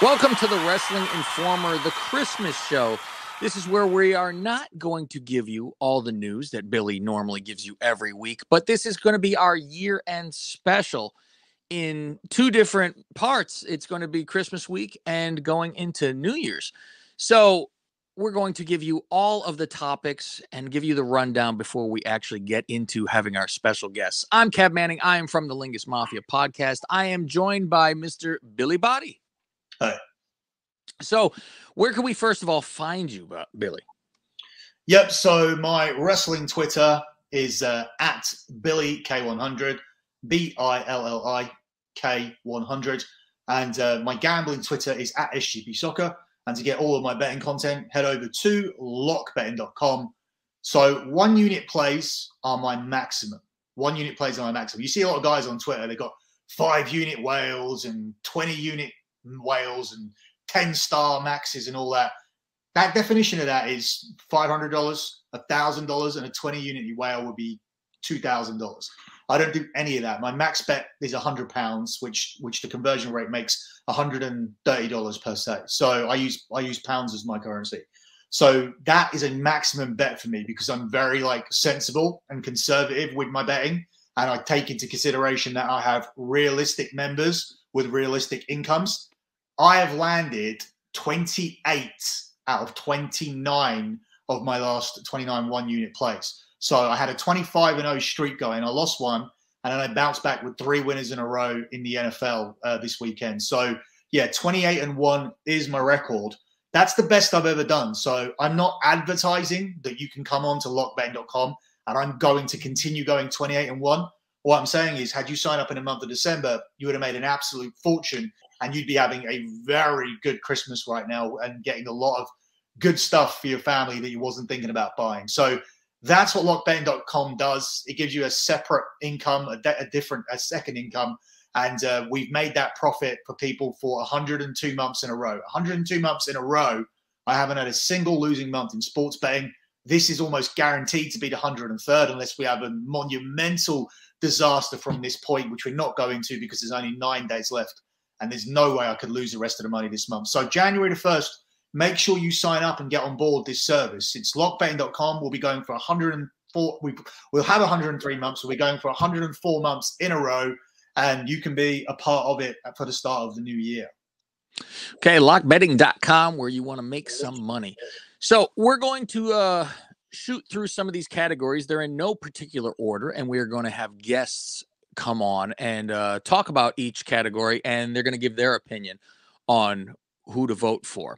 Welcome to the Wrestling Informer, the Christmas show. This is where we are not going to give you all the news that Billy normally gives you every week, but this is going to be our year-end special in two different parts. It's going to be Christmas week and going into New Year's. So we're going to give you all of the topics and give you the rundown before we actually get into having our special guests. I'm Cab Manning. I am from the Lingus Mafia podcast. I am joined by Mr. Billy Body. Hi. So where can we first of all find you, Billy? Yep. So my wrestling Twitter is at BillyK100, BILLIK100. And my gambling Twitter is at SGP Soccer. And to get all of my betting content, head over to lockbetting.com. So 1 unit plays are my maximum. 1 unit plays are my maximum. You see a lot of guys on Twitter, they've got 5 unit whales and 20 unit whales and 10-star maxes and all that. That definition of that is $500, $1,000, and a 20-unit whale would be $2,000. I don't do any of that. My max bet is £100, which the conversion rate makes $130 per se. So I use pounds as my currency. So that is a maximum bet for me because I'm very sensible and conservative with my betting, and I take into consideration that I have realistic members with realistic incomes. I have landed 28 out of 29 of my last 29 1-unit plays. So I had a 25-0 streak going. I lost one, and then I bounced back with 3 winners in a row in the NFL this weekend. So, yeah, 28-1 is my record. That's the best I've ever done. So I'm not advertising that you can come on to lockbetting.com, and I'm going to continue going 28-1. What I'm saying is, had you signed up in the month of December, you would have made an absolute fortune, and you'd be having a very good Christmas right now and getting a lot of good stuff for your family that you wasn't thinking about buying. So that's what lockbetting.com does. It gives you a separate income, a second income. And we've made that profit for people for 102 months in a row. 102 months in a row, I haven't had a single losing month in sports betting. This is almost guaranteed to be the 103rd unless we have a monumental disaster from this point, which we're not going to because there's only 9 days left. And there's no way I could lose the rest of the money this month. So January the 1st, make sure you sign up and get on board this service. It's lockbetting.com. We'll be going for 104. We'll have 103 months. We'll be going for 104 months in a row. And you can be a part of it for the start of the new year. Okay, lockbetting.com, where you want to make some money. So we're going to shoot through some of these categories. They're in no particular order, and we're going to have guests come on and talk about each category, and they're going to give their opinion on who to vote for.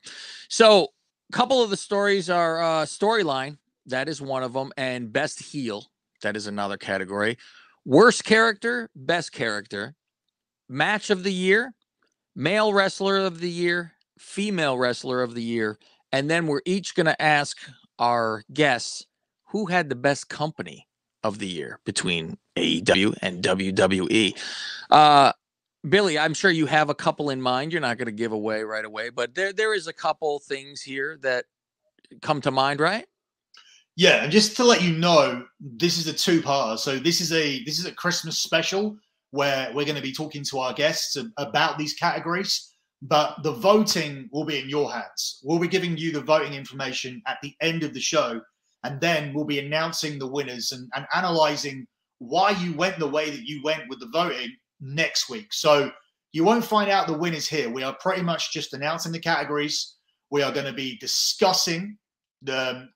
So a couple of the stories are storyline, that is one of them, and best heel, that is another category. Worst character, best character, match of the year, male wrestler of the year, female wrestler of the year, and then we're each going to ask our guests who had the best company of the year between AEW and WWE. Billy, I'm sure you have a couple in mind. You're not going to give away right away, but there is a couple things here that come to mind, right? Yeah, and just to let you know, this is a two-parter. So this is a Christmas special where we're going to be talking to our guests about these categories, but the voting will be in your hands. We'll be giving you the voting information at the end of the show, and then we'll be announcing the winners and analyzing why you went the way that you went with the voting next week. So you won't find out the winners here. We are pretty much just announcing the categories. We are going to be discussing the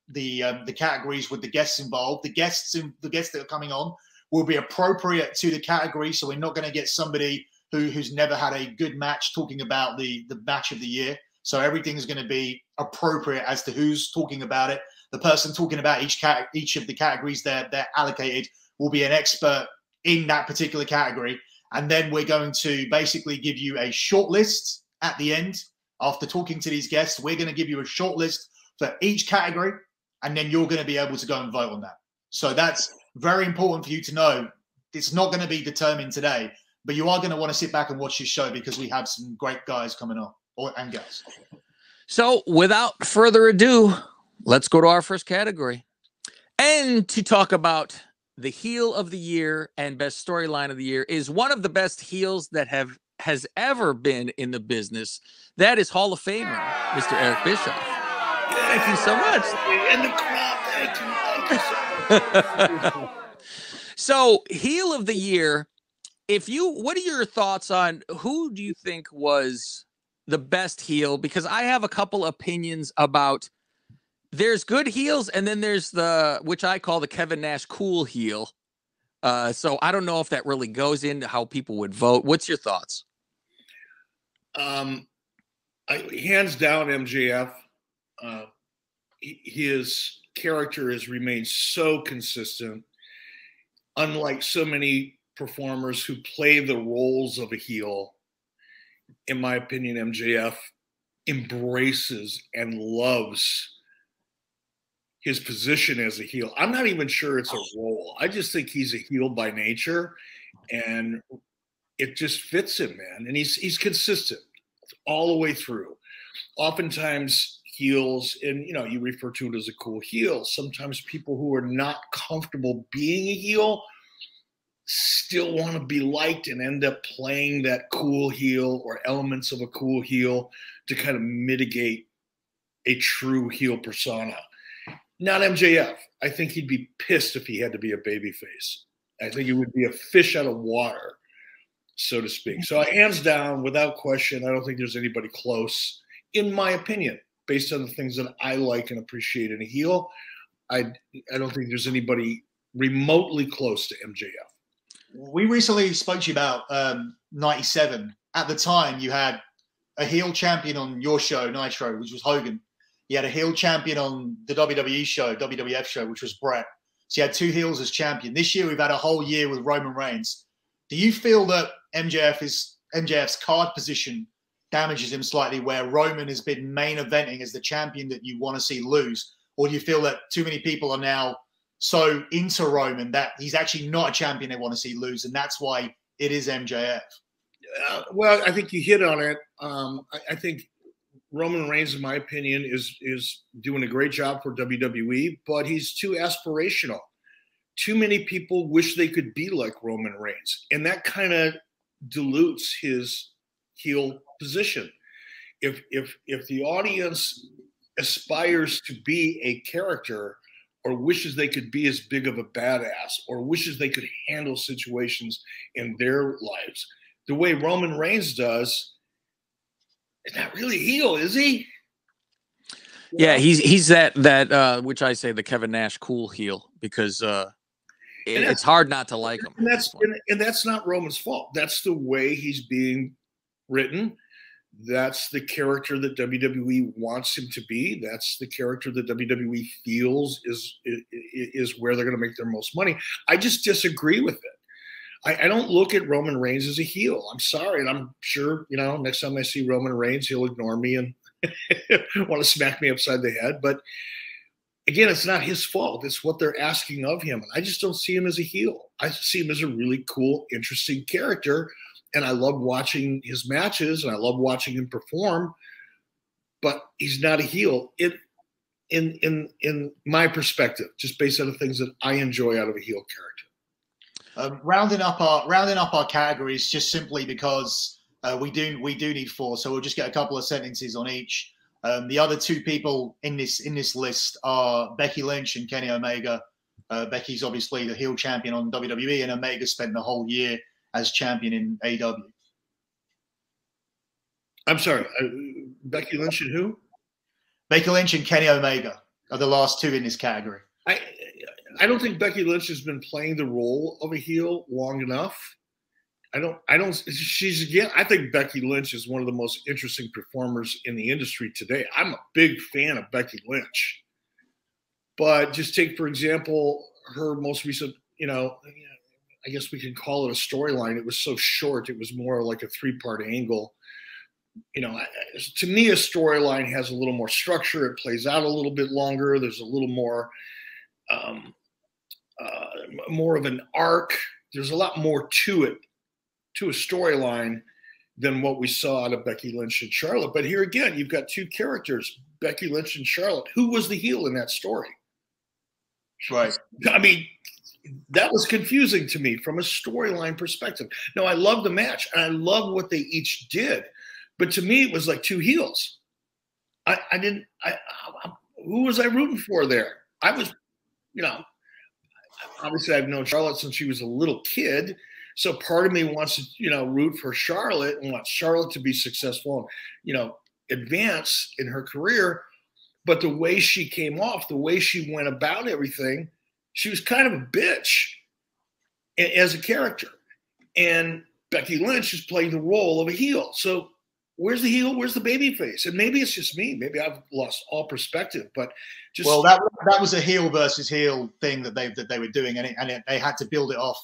categories with the guests involved. The guests that are coming on will be appropriate to the category. So we're not going to get somebody who's never had a good match talking about the match of the year. So everything is going to be appropriate as to who's talking about it. The person talking about each of the categories they're allocated will be an expert in that particular category. And then we're going to basically give you a short list at the end. After talking to these guests, we're going to give you a short list for each category, and then you're going to be able to go and vote on that. So that's very important for you to know. It's not going to be determined today, but you are going to want to sit back and watch this show because we have some great guys coming on, and girls. So without further ado, let's go to our first category. And to talk about the heel of the year and best storyline of the year is one of the best heels that have has ever been in the business. That is Hall of Famer, Mr. Eric Bischoff. Thank you so much. And the crowd, thank you so much. So, heel of the year, what are your thoughts on who do you think was the best heel? Because I have a couple opinions about, there's good heels, and then there's which I call the Kevin Nash cool heel. So I don't know if that really goes into how people would vote. What's your thoughts? Hands down, MJF. His character has remained so consistent, unlike so many performers who play the roles of a heel. In my opinion, MJF embraces and loves his position as a heel. I'm not even sure it's a role. I just think he's a heel by nature, and it just fits him, man. And he's consistent all the way through. Oftentimes heels, and you refer to it as a cool heel. Sometimes people who are not comfortable being a heel still want to be liked and end up playing that cool heel or elements of a cool heel to kind of mitigate a true heel persona. Not MJF. I think he'd be pissed if he had to be a babyface. I think it would be a fish out of water, so to speak. So hands down, without question, I don't think there's anybody close, in my opinion, based on the things that I like and appreciate in a heel. I don't think there's anybody remotely close to MJF. We recently spoke to you about 97. At the time, you had a heel champion on your show, Nitro, which was Hogan. You had a heel champion on the WWE show, WWF show, which was Brett. So you had two heels as champion. This year, we've had a whole year with Roman Reigns. Do you feel that MJF's card position damages him slightly, where Roman has been main eventing as the champion that you want to see lose? Or do you feel that too many people are now so into Roman that he's actually not a champion they want to see lose, and that's why it is MJF? Well, I think you hit on it. I think Roman Reigns, in my opinion, is doing a great job for WWE, but he's too aspirational. Too many people wish they could be like Roman Reigns, and that kind of dilutes his heel position. If the audience aspires to be a character, or wishes they could be as big of a badass, or wishes they could handle situations in their lives the way Roman Reigns does, he's not really heel, is he? Yeah, he's that which I say the Kevin Nash cool heel, because it's hard not to like him. And that's not Roman's fault. That's the way he's being written. That's the character that WWE wants him to be. That's the character that WWE feels is where they're going to make their most money. I just disagree with it. I don't look at Roman Reigns as a heel. I'm sorry. And I'm sure, next time I see Roman Reigns, he'll ignore me and want to smack me upside the head. But again, it's not his fault. It's what they're asking of him. And I just don't see him as a heel. I see him as a really cool, interesting character. And I love watching his matches, and I love watching him perform, but he's not a heel in my perspective, just based on the things that I enjoy out of a heel character. Rounding up our categories, just simply because we do need four, so we'll just get a couple of sentences on each. The other two people in this list are Becky Lynch and Kenny Omega. Becky's obviously the heel champion on WWE, and Omega spent the whole year as champion in AEW. I'm sorry, Becky Lynch and who? Becky Lynch and Kenny Omega are the last two in this category. I don't think Becky Lynch has been playing the role of a heel long enough. I think Becky Lynch is one of the most interesting performers in the industry today. I'm a big fan of Becky Lynch. But just take, for example, her most recent, I guess we can call it a storyline. It was so short. It was more like a 3-part angle. To me, a storyline has a little more structure. It plays out a little bit longer. There's a little more, more of an arc. There's a lot more to it, to a storyline, than what we saw out of Becky Lynch and Charlotte. But here again, you've got two characters, Becky Lynch and Charlotte. Who was the heel in that story? Right. I mean, that was confusing to me from a storyline perspective. No, I love the match and I love what they each did, but to me it was like two heels. Who was I rooting for there? I was, obviously I've known Charlotte since she was a little kid. So part of me wants to, root for Charlotte and wants Charlotte to be successful and, advance in her career. But the way she came off, the way she went about everything, she was kind of a bitch as a character. And Becky Lynch is playing the role of a heel. So where's the heel? Where's the baby face? And maybe it's just me. Maybe I've lost all perspective. But just that was a heel versus heel thing that they were doing, and they had to build it off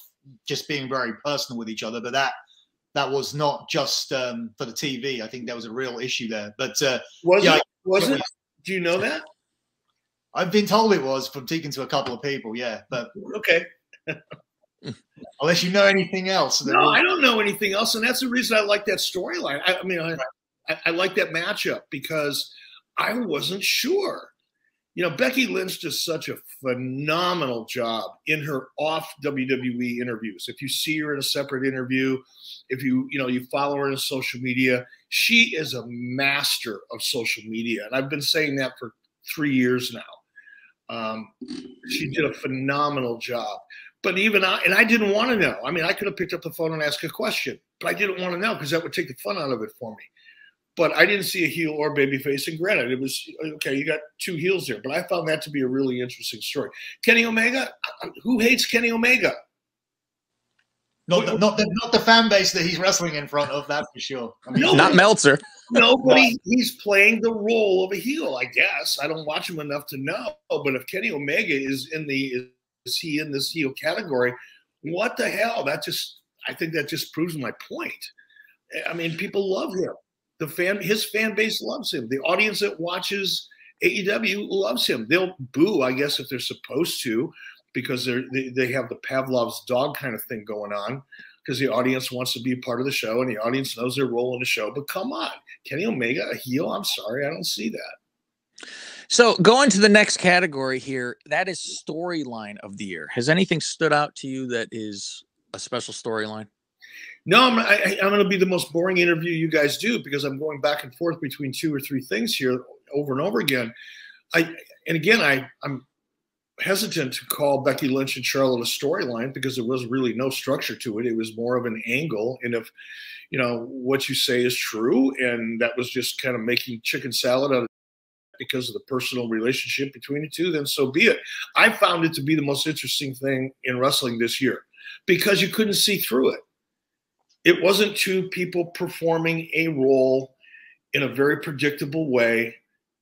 just being very personal with each other. But that was not just for the TV. I think there was a real issue there. But was it? Do you know that? I've been told it was from speaking to a couple of people. Yeah, but okay. Unless you know anything else. No, I don't know anything else, and that's the reason I like that storyline. I like that matchup because I wasn't sure. Becky Lynch does such a phenomenal job in her off WWE interviews. If you see her in a separate interview, if you follow her on social media, she is a master of social media. And I've been saying that for 3 years now. She did a phenomenal job. But even I didn't want to know. I mean, I could have picked up the phone and asked a question, but I didn't want to know because that would take the fun out of it for me. But I didn't see a heel or babyface. And granted, it was, okay, you got two heels there. But I found that to be a really interesting story. Kenny Omega? Who hates Kenny Omega? Not the fan base that he's wrestling in front of, that's for sure. I mean, not Meltzer. Nobody. He's playing the role of a heel, I guess. I don't watch him enough to know. But if Kenny Omega is he in this heel category? What the hell? I think that just proves my point. I mean, people love him. His fan base loves him. The audience that watches AEW loves him. They'll boo, I guess, if they're supposed to, because they have the Pavlov's dog kind of thing going on, because the audience wants to be part of the show and the audience knows their role in the show. But come on, Kenny Omega, a heel? I'm sorry, I don't see that. So going to the next category here, that is storyline of the year. Has anything stood out to you that is a special storyline? No, I'm going to be the most boring interview you guys do because I'm going back and forth between 2 or 3 things here over and over again. I'm hesitant to call Becky Lynch and Charlotte a storyline because there was really no structure to it. It was more of an angle. And if, what you say is true, and that was just kind of making chicken salad out of because of the personal relationship between the two, then so be it. I found it to be the most interesting thing in wrestling this year because you couldn't see through it. It wasn't two people performing a role in a very predictable way.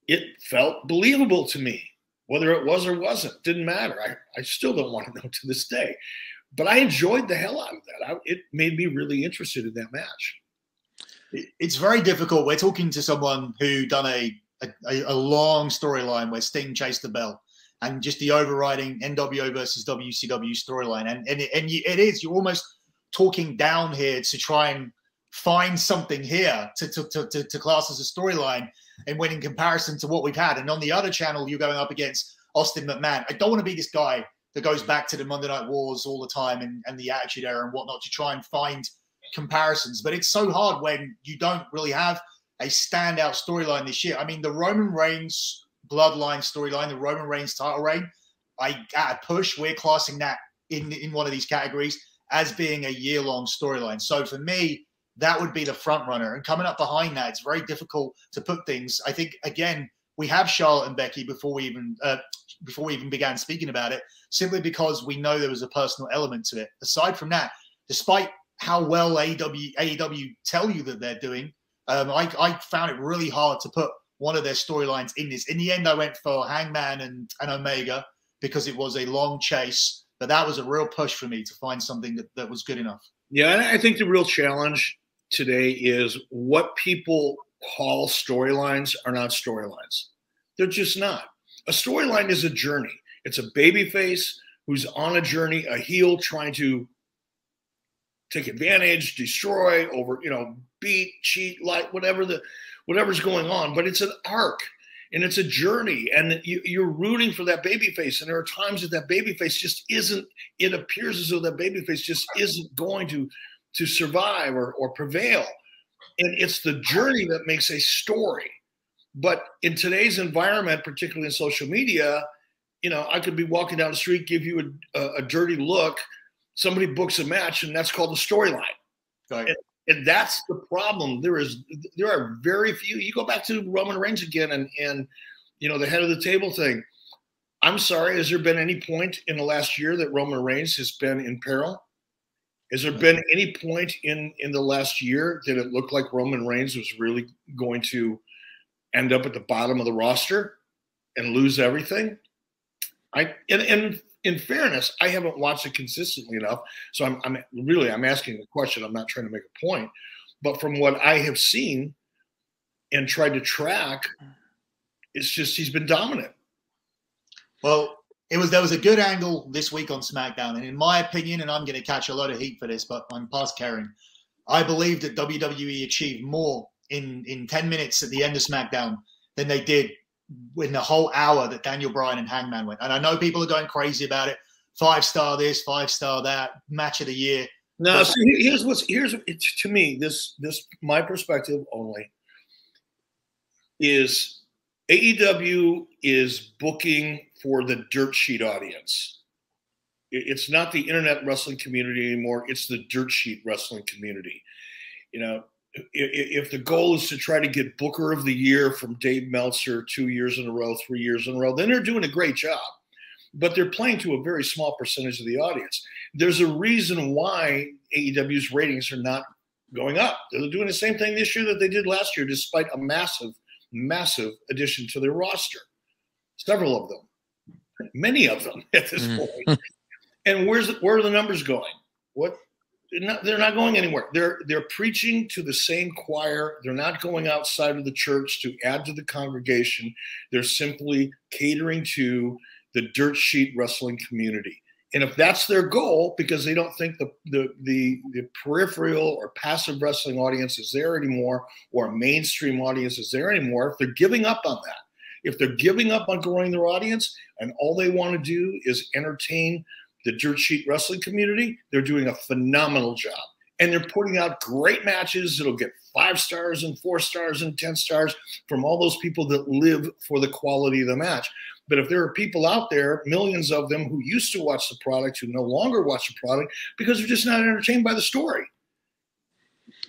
It felt believable to me. Whether it was or wasn't, didn't matter. I still don't want to know to this day. But I enjoyed the hell out of that. It made me really interested in that match. It's very difficult. We're talking to someone who done a long storyline where Sting chased the bell and just the overriding NWO versus WCW storyline. And it is, you're almost talking down here to try and find something here to class as a storyline, and when in comparison to what we've had. And on the other channel, you're going up against Austin McMahon. I don't want to be this guy that goes back to the Monday Night Wars all the time and the Attitude Era and whatnot to try and find comparisons. But it's so hard when you don't really have a standout storyline this year. I mean, the Roman Reigns bloodline storyline, the Roman Reigns title reign, at a push, we're classing that in one of these categories as being a year-long storyline. So for me, that would be the front runner. And coming up behind that, it's very difficult to put things. I think, again, we have Charlotte and Becky before we even began speaking about it, simply because we know there was a personal element to it. Aside from that, despite how well AEW tell you that they're doing, I found it really hard to put one of their storylines in this. In the end, I went for Hangman and Omega because it was a long chase, but that was a real push for me to find something that was good enough. Yeah, and I think the real challenge today is what people call storylines are not storylines. They're just not. A storyline is a journey. It's a babyface who's on a journey, a heel trying to take advantage, destroy, beat, cheat, whatever's going on. But it's an arc. and it's a journey, and you're rooting for that babyface. And there are times that babyface just isn't. It appears as though that babyface just isn't going to survive or prevail. And it's the journey that makes a story. But in today's environment, particularly in social media, I could be walking down the street, give you a dirty look. Somebody books a match, and that's called a storyline. Right. And that's the problem. There are very few. You go back to Roman Reigns again, and the head of the table thing. I'm sorry. Has there been any point in the last year that Roman Reigns has been in peril? Has there been any point in the last year that it looked like Roman Reigns was really going to end up at the bottom of the roster and lose everything? In fairness, I haven't watched it consistently enough, so I'm asking the question. I'm not trying to make a point, but from what I have seen and tried to track, it's just he's been dominant. Well, there was a good angle this week on SmackDown, and in my opinion, and I'm going to catch a lot of heat for this, but I'm past caring. I believe that WWE achieved more in 10 minutes at the end of SmackDown than they did in the whole hour that Daniel Bryan and Hangman went. And I know people are going crazy about it. 5-star this, 5-star that, match of the year. No, so here's to me, this my perspective only is AEW is booking for the dirt sheet audience. It's not the internet wrestling community anymore. It's the dirt sheet wrestling community. If the goal is to try to get Booker of the Year from Dave Meltzer 2 years in a row, 3 years in a row, then they're doing a great job. But they're playing to a very small percentage of the audience. There's a reason why AEW's ratings are not going up. They're doing the same thing this year that they did last year, despite a massive, massive addition to their roster. Several of them, many of them at this point. And where are the numbers going? They're not going anywhere. They're preaching to the same choir. They're not going outside of the church to add to the congregation. They're simply catering to the dirt sheet wrestling community. And if that's their goal, because they don't think the peripheral or passive wrestling audience is there anymore, or a mainstream audience is there anymore, if they're giving up on that, if they're giving up on growing their audience and all they want to do is entertain the dirt sheet wrestling community, they're doing a phenomenal job. And they're putting out great matches that'll get 5 stars and 4 stars and 10 stars from all those people that live for the quality of the match. But if there are people out there, millions of them, who used to watch the product, who no longer watch the product because they're just not entertained by the story.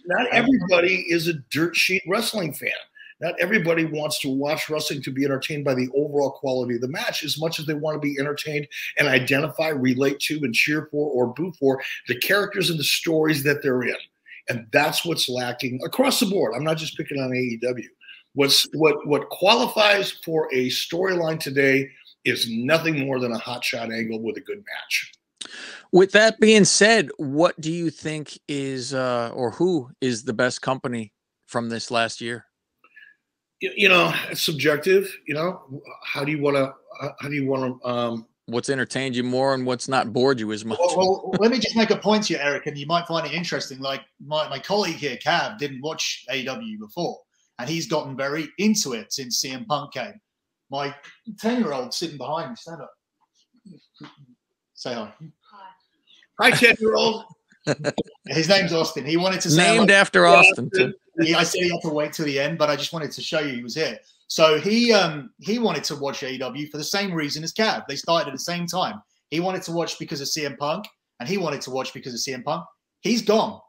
Not everybody is a dirt sheet wrestling fan. Not everybody wants to watch wrestling to be entertained by the overall quality of the match as much as they want to be entertained and identify, relate to, and cheer for or boo for the characters and the stories that they're in. And that's what's lacking across the board. I'm not just picking on AEW. What qualifies for a storyline today is nothing more than a hotshot angle with a good match. With that being said, what do you think is or who is the best company from this last year? It's subjective. How do you want to? What's entertained you more and what's not bored you as much? Well, let me just make a point to you, Eric, and you might find it interesting. Like my colleague here, Cav, didn't watch AEW before, and he's gotten very into it since CM Punk came. My 10-year-old sitting behind me, stand up. Say hi. Hi, 10-year-old. His name's Austin. He wanted to say named after Austin too. I said he had to wait till the end, but I just wanted to show you he was here. So he wanted to watch AEW for the same reason as Cav. They started at the same time. He wanted to watch because of CM Punk, and he wanted to watch because of CM Punk. He's gone.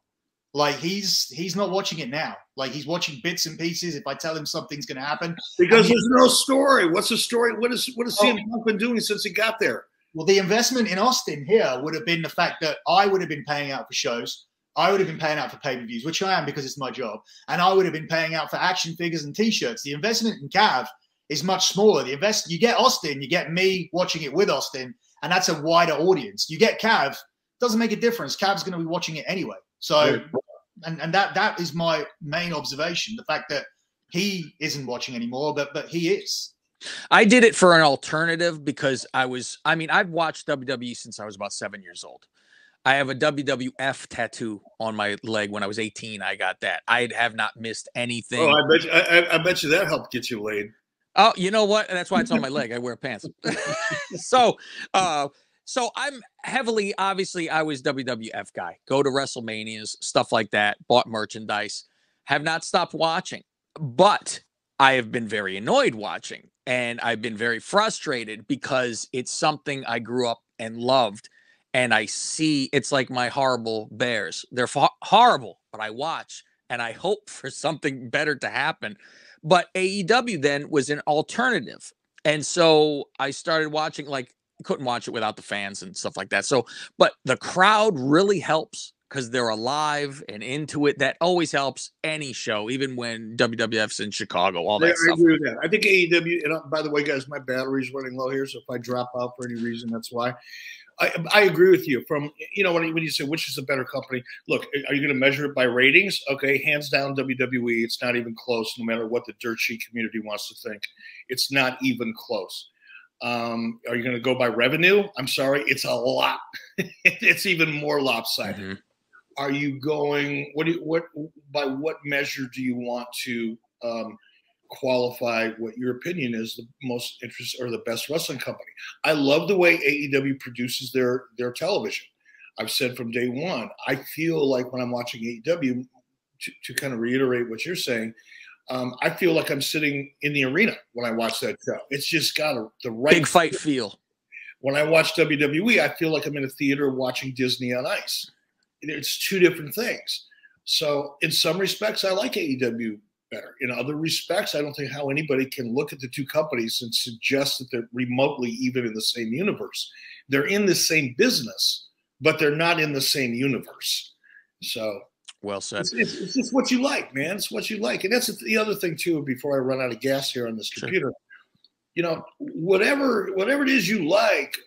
Like he's not watching it now. Like he's watching bits and pieces. If I tell him something's going to happen, because there's no story. What's the story? What has CM Punk been doing since he got there? Well, the investment in Austin here would have been the fact that I would have been paying out for shows. I would have been paying out for pay-per-views, which I am because it's my job. And I would have been paying out for action figures and T-shirts. The investment in Cav is much smaller. You get Austin, you get me watching it with Austin, and that's a wider audience. You get Cav, doesn't make a difference. Cav's going to be watching it anyway. So, and that is my main observation, the fact that he isn't watching anymore, but he is. I did it for an alternative because I've watched WWE since I was about 7 years old. I have a WWF tattoo on my leg. When I was 18, I got that. I have not missed anything. Oh, I bet you that helped get you laid. Oh, you know what? That's why it's on my leg. I wear pants. So, so I'm heavily, obviously, I was WWF guy. Go to WrestleManias, stuff like that. Bought merchandise. Have not stopped watching, but I have been very annoyed watching, and I've been very frustrated because it's something I grew up and loved, and I see it's like my horrible bears. They're horrible, but I watch and I hope for something better to happen. But AEW then was an alternative. And so I started watching, like, couldn't watch it without the fans and stuff like that. So, but the crowd really helps because they're alive and into it. That always helps any show, even when WWF's in Chicago, all that I stuff. agree with that. I think AEW, and by the way, guys, my battery's running low here. So if I drop out for any reason, that's why. I agree with you. From, you know, when you say which is a better company, look, are you going to measure it by ratings? Okay, hands down WWE. It's not even close. No matter what the dirt sheet community wants to think, it's not even close. Are you going to go by revenue? I'm sorry, it's a lot. It's even more lopsided. Mm-hmm. Are you going? By what measure do you want to qualify what your opinion is the most interest or the best wrestling company? I love the way AEW produces their television. I've said from day one, I feel like when I'm watching AEW, to kind of reiterate what you're saying, I feel like I'm sitting in the arena when I watch that show. It's just got the right big fight feel. When I watch WWE, I feel like I'm in a theater watching Disney on Ice. It's two different things. So in some respects, I like AEW better. In other respects, I don't think how anybody can look at the two companies and suggest that they're remotely even in the same universe. They're in the same business, but they're not in the same universe. So well said. It's just what you like, man. It's what you like. And that's the other thing too, before I run out of gas here on this computer, you know, whatever it is you like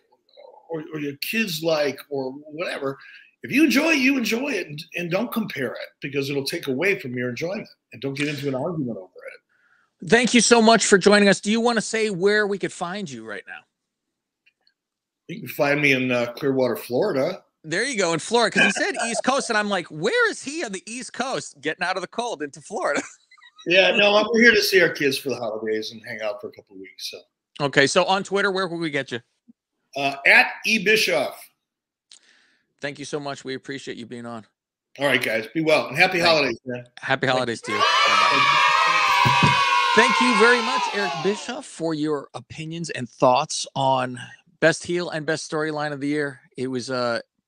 or your kids like or whatever, if you enjoy it, you enjoy it, and don't compare it because it'll take away from your enjoyment. And don't get into an argument over it. Thank you so much for joining us. Do you want to say where we could find you right now? You can find me in Clearwater, Florida. There you go, in Florida, because he said East Coast, and I'm like, where is he on the East Coast getting out of the cold into Florida? Yeah, no, we're here to see our kids for the holidays and hang out for a couple of weeks. So. Okay, so on Twitter, where will we get you? At Bischoff. Thank you so much. We appreciate you being on. All right, guys. Be well. And happy holidays, man. Happy holidays to you. Bye-bye. Thank you very much, Eric Bischoff, for your opinions and thoughts on best heel and best storyline of the year. It was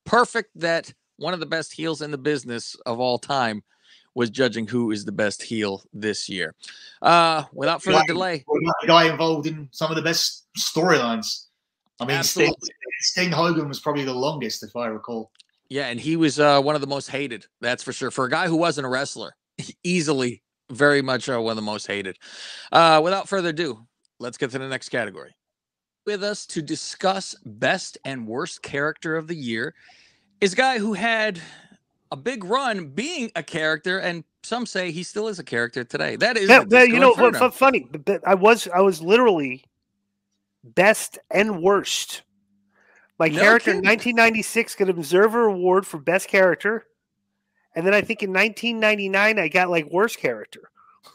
perfect that one of the best heels in the business of all time was judging who is the best heel this year. Without further delay. The guy involved in some of the best storylines. I mean, Sting Hogan was probably the longest, if I recall. Yeah, and he was one of the most hated, that's for sure. For a guy who wasn't a wrestler, easily very much one of the most hated. Without further ado, let's get to the next category. With us to discuss best and worst character of the year is a guy who had a big run being a character, and some say he still is a character today. That is, you know, funny. I was literally best and worst. My character in 1996 got an Observer Award for Best Character. And then I think in 1999, I got like Worst Character.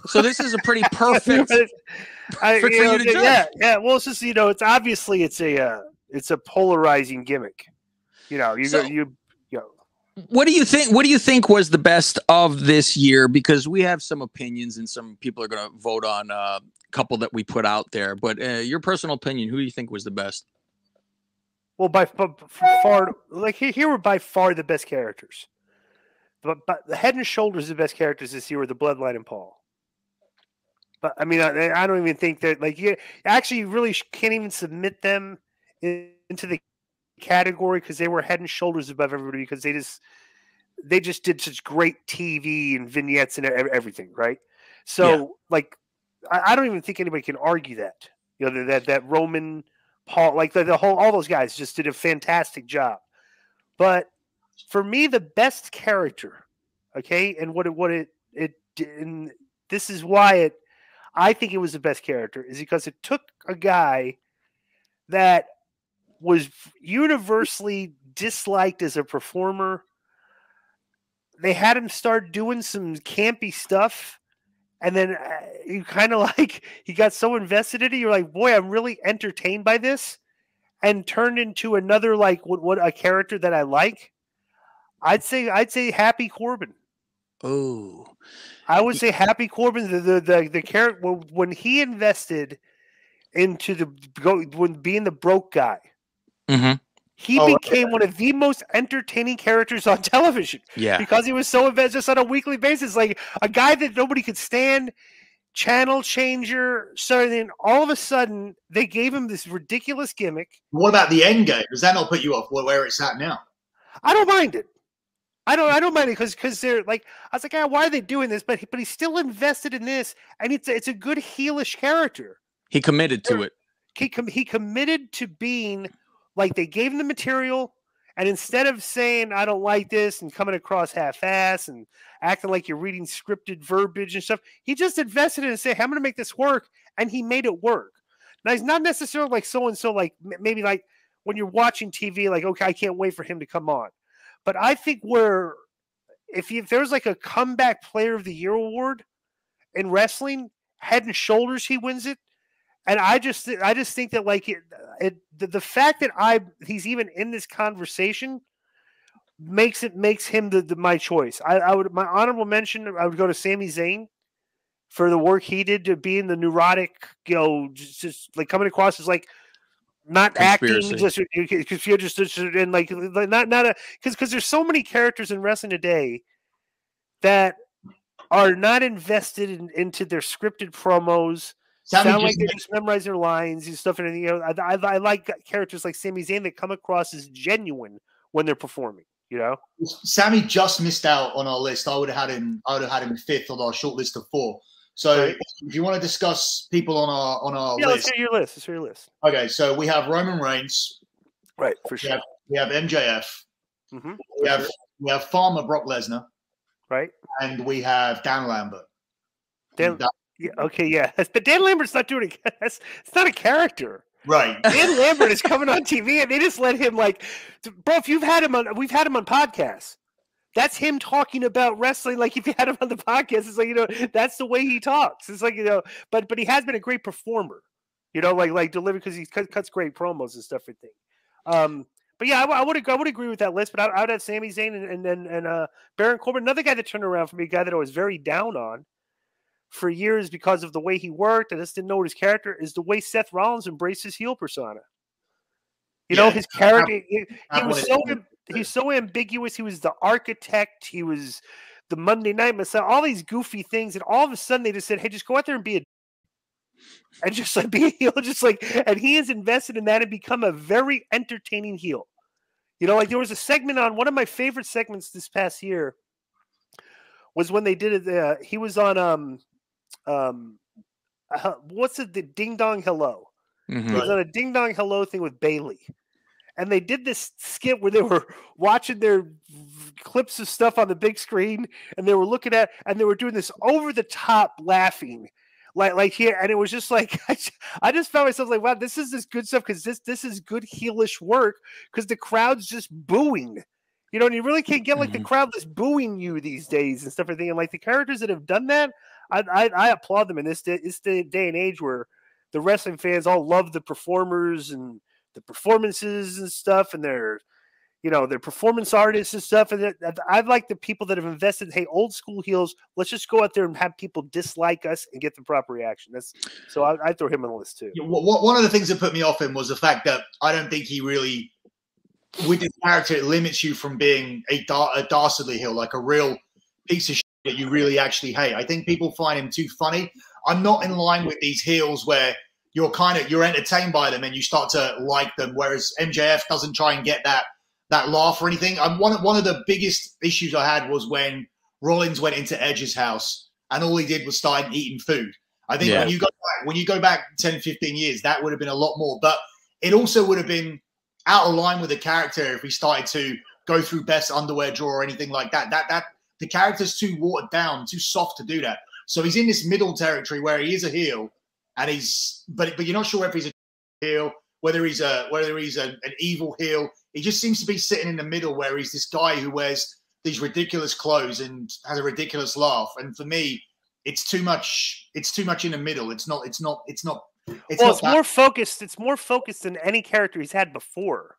So this is a pretty perfect for you to judge. Yeah. Well, it's just, you know, it's obviously it's a polarizing gimmick. You know, What do you think? What do you think was the best of this year? Because we have some opinions and some people are going to vote on a couple that we put out there. But your personal opinion, who do you think was the best? Well, by far, like here were by far the best characters. But the Head and Shoulders the best characters this year were the Bloodline and Paul. But I mean, I don't even think that you actually really can't even submit them into the category because they were head and shoulders above everybody because they just did such great TV and vignettes and everything, right? So I don't even think anybody can argue that. You know, that Roman, Paul, like the whole, all those guys just did a fantastic job. But for me, the best character, okay, and and this is why I think it was the best character, is because it took a guy that was universally disliked as a performer. They had him start doing some campy stuff, And then you kind of like, he got so invested in it. You're like, boy, I'm really entertained by this, and turned into another, like what a character that I like. I'd say Happy Corbin. Oh, I would say Happy Corbin, the character when he invested into when being the broke guy. Mm-hmm. He became one of the most entertaining characters on television. Yeah. Because he was so invested just on a weekly basis. Like a guy that nobody could stand, channel changer. So then all of a sudden, they gave him this ridiculous gimmick. What about the end game? Does that not put you off where it's at now? I don't mind it. I don't mind it because they're like, I was like, why are they doing this? But he's still invested in this, and it's a good heelish character. He committed to it. He committed to being like, they gave him the material, and instead of saying I don't like this and coming across half-ass and acting like you're reading scripted verbiage and stuff, he just invested in it and said, hey, I'm going to make this work, and he made it work. Now he's not necessarily like so and so, like maybe like when you're watching TV, like okay, I can't wait for him to come on. But I think if there's like a comeback player of the year award in wrestling, Head and Shoulders, he wins it. And I just think that like the fact that he's even in this conversation makes him my choice. I would, my honorable mention, I would go to Sami Zayn for the work he did to being the neurotic, just like coming across as like not Conspiracy. acting, just and like not because there's so many characters in wrestling today that are not invested into their scripted promos. Sound like they just memorize their lines and stuff. And I like characters like Sami Zayn that come across as genuine when they're performing. Sammy just missed out on our list. I would have had him fifth on our short list of 4. So right. If you want to discuss people on our list, let's hear your list. Okay, so we have Roman Reigns, right? For sure. We have MJF. Mm-hmm. We have Farmer Brock Lesnar, right? And we have Dan Lambert. But Dan Lambert's not doing it. It's not a character. Right. Dan Lambert is coming on TV, and they just let him bro. If we've had him on podcasts. That's him talking about wrestling. Like if you had him on the podcast, it's like that's the way he talks. It's like but he has been a great performer. Like delivered because he cuts great promos and stuff. I think. But yeah, I would agree with that list. But I would have Sami Zayn and Baron Corbin. Another guy that turned around for me, a guy that I was very down on for years because of the way he worked. I just didn't know his character is the way Seth Rollins embraced his heel persona. His character. He's so ambiguous. He was the architect. He was the Monday Night Messiah. All these goofy things, and all of a sudden they just said, "Hey, just go out there and be and just like be a heel." And he has invested in that and become a very entertaining heel. Like there was a segment on one of my favorite segments this past year was when they did it. He was on what's it? The Ding Dong Hello. Mm-hmm. He was on a Ding Dong Hello thing with Bailey. And they did this skit where they were watching their clips of stuff on the big screen, and they were looking at, and they were doing this over the top laughing, like here, and it was just like I just found myself like, wow, this is this good stuff because this is good heelish work because the crowd's just booing, and you really can't get like the crowd that's booing you these days and stuff. And like the characters that have done that, I applaud them in this day and age where the wrestling fans all love the performers and the performances and stuff, and their performance artists and stuff. And I like the people that have invested. Hey, old school heels, let's just go out there and have people dislike us and get the proper reaction. So I throw him on the list too. One of the things that put me off him was the fact that I don't think he really, with his character, it limits you from being a dastardly heel, like a real piece of shit that you really actually hate. I think people find him too funny. I'm not in line with these heels where you're entertained by them and you start to like them, whereas MJF doesn't try and get that laugh or anything. One of the biggest issues I had was when Rollins went into Edge's house and all he did was start eating food. I think when you go back 10, 15 years, that would have been a lot more. But it also would have been out of line with the character if he started to go through best underwear drawer or anything like that. That the character's too watered down, too soft to do that. So he's in this middle territory where he is a heel. And but you're not sure if he's a heel, whether he's an evil heel. He just seems to be sitting in the middle where he's this guy who wears these ridiculous clothes and has a ridiculous laugh. And for me, it's too much. It's too much in the middle. It's not. Well, it's more focused. It's more focused than any character he's had before.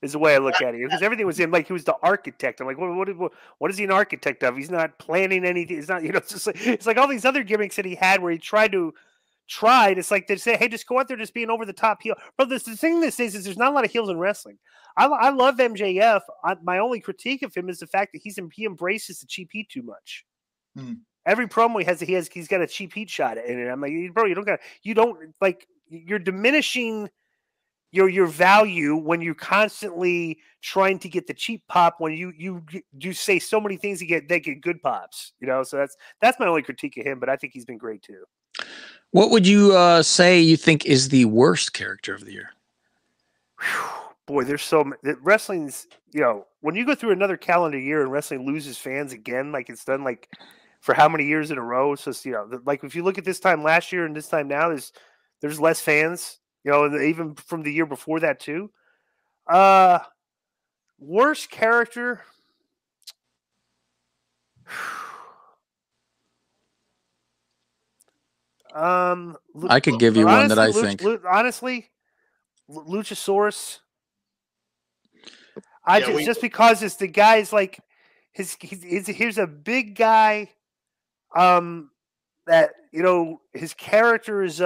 Is the way I look at it, because everything was in like he was the architect. I'm like, what is he an architect of? He's not planning anything. He's not, it's like all these other gimmicks that he had where he tried. It's like they say, hey, just go out there, just being over the top heel. But the thing this is there's not a lot of heels in wrestling. I love MJF. My only critique of him is the fact that he embraces the cheap heat too much. Every promo he's got a cheap heat shot in it. I'm like, bro, you're diminishing your value when you're constantly trying to get the cheap pop when you say so many things they get good pops, so that's my only critique of him, but I think he's been great too. What would you say you think is the worst character of the year? Boy, there's so many. Wrestling's, when you go through another calendar year and wrestling loses fans again, like it's done like for how many years in a row, so like if you look at this time last year and this time now, there's less fans. Even from the year before that too. Worst character. I could give you one that I think. Honestly, Luchasaurus. Just because it's the guy's like here's a big guy. That his character is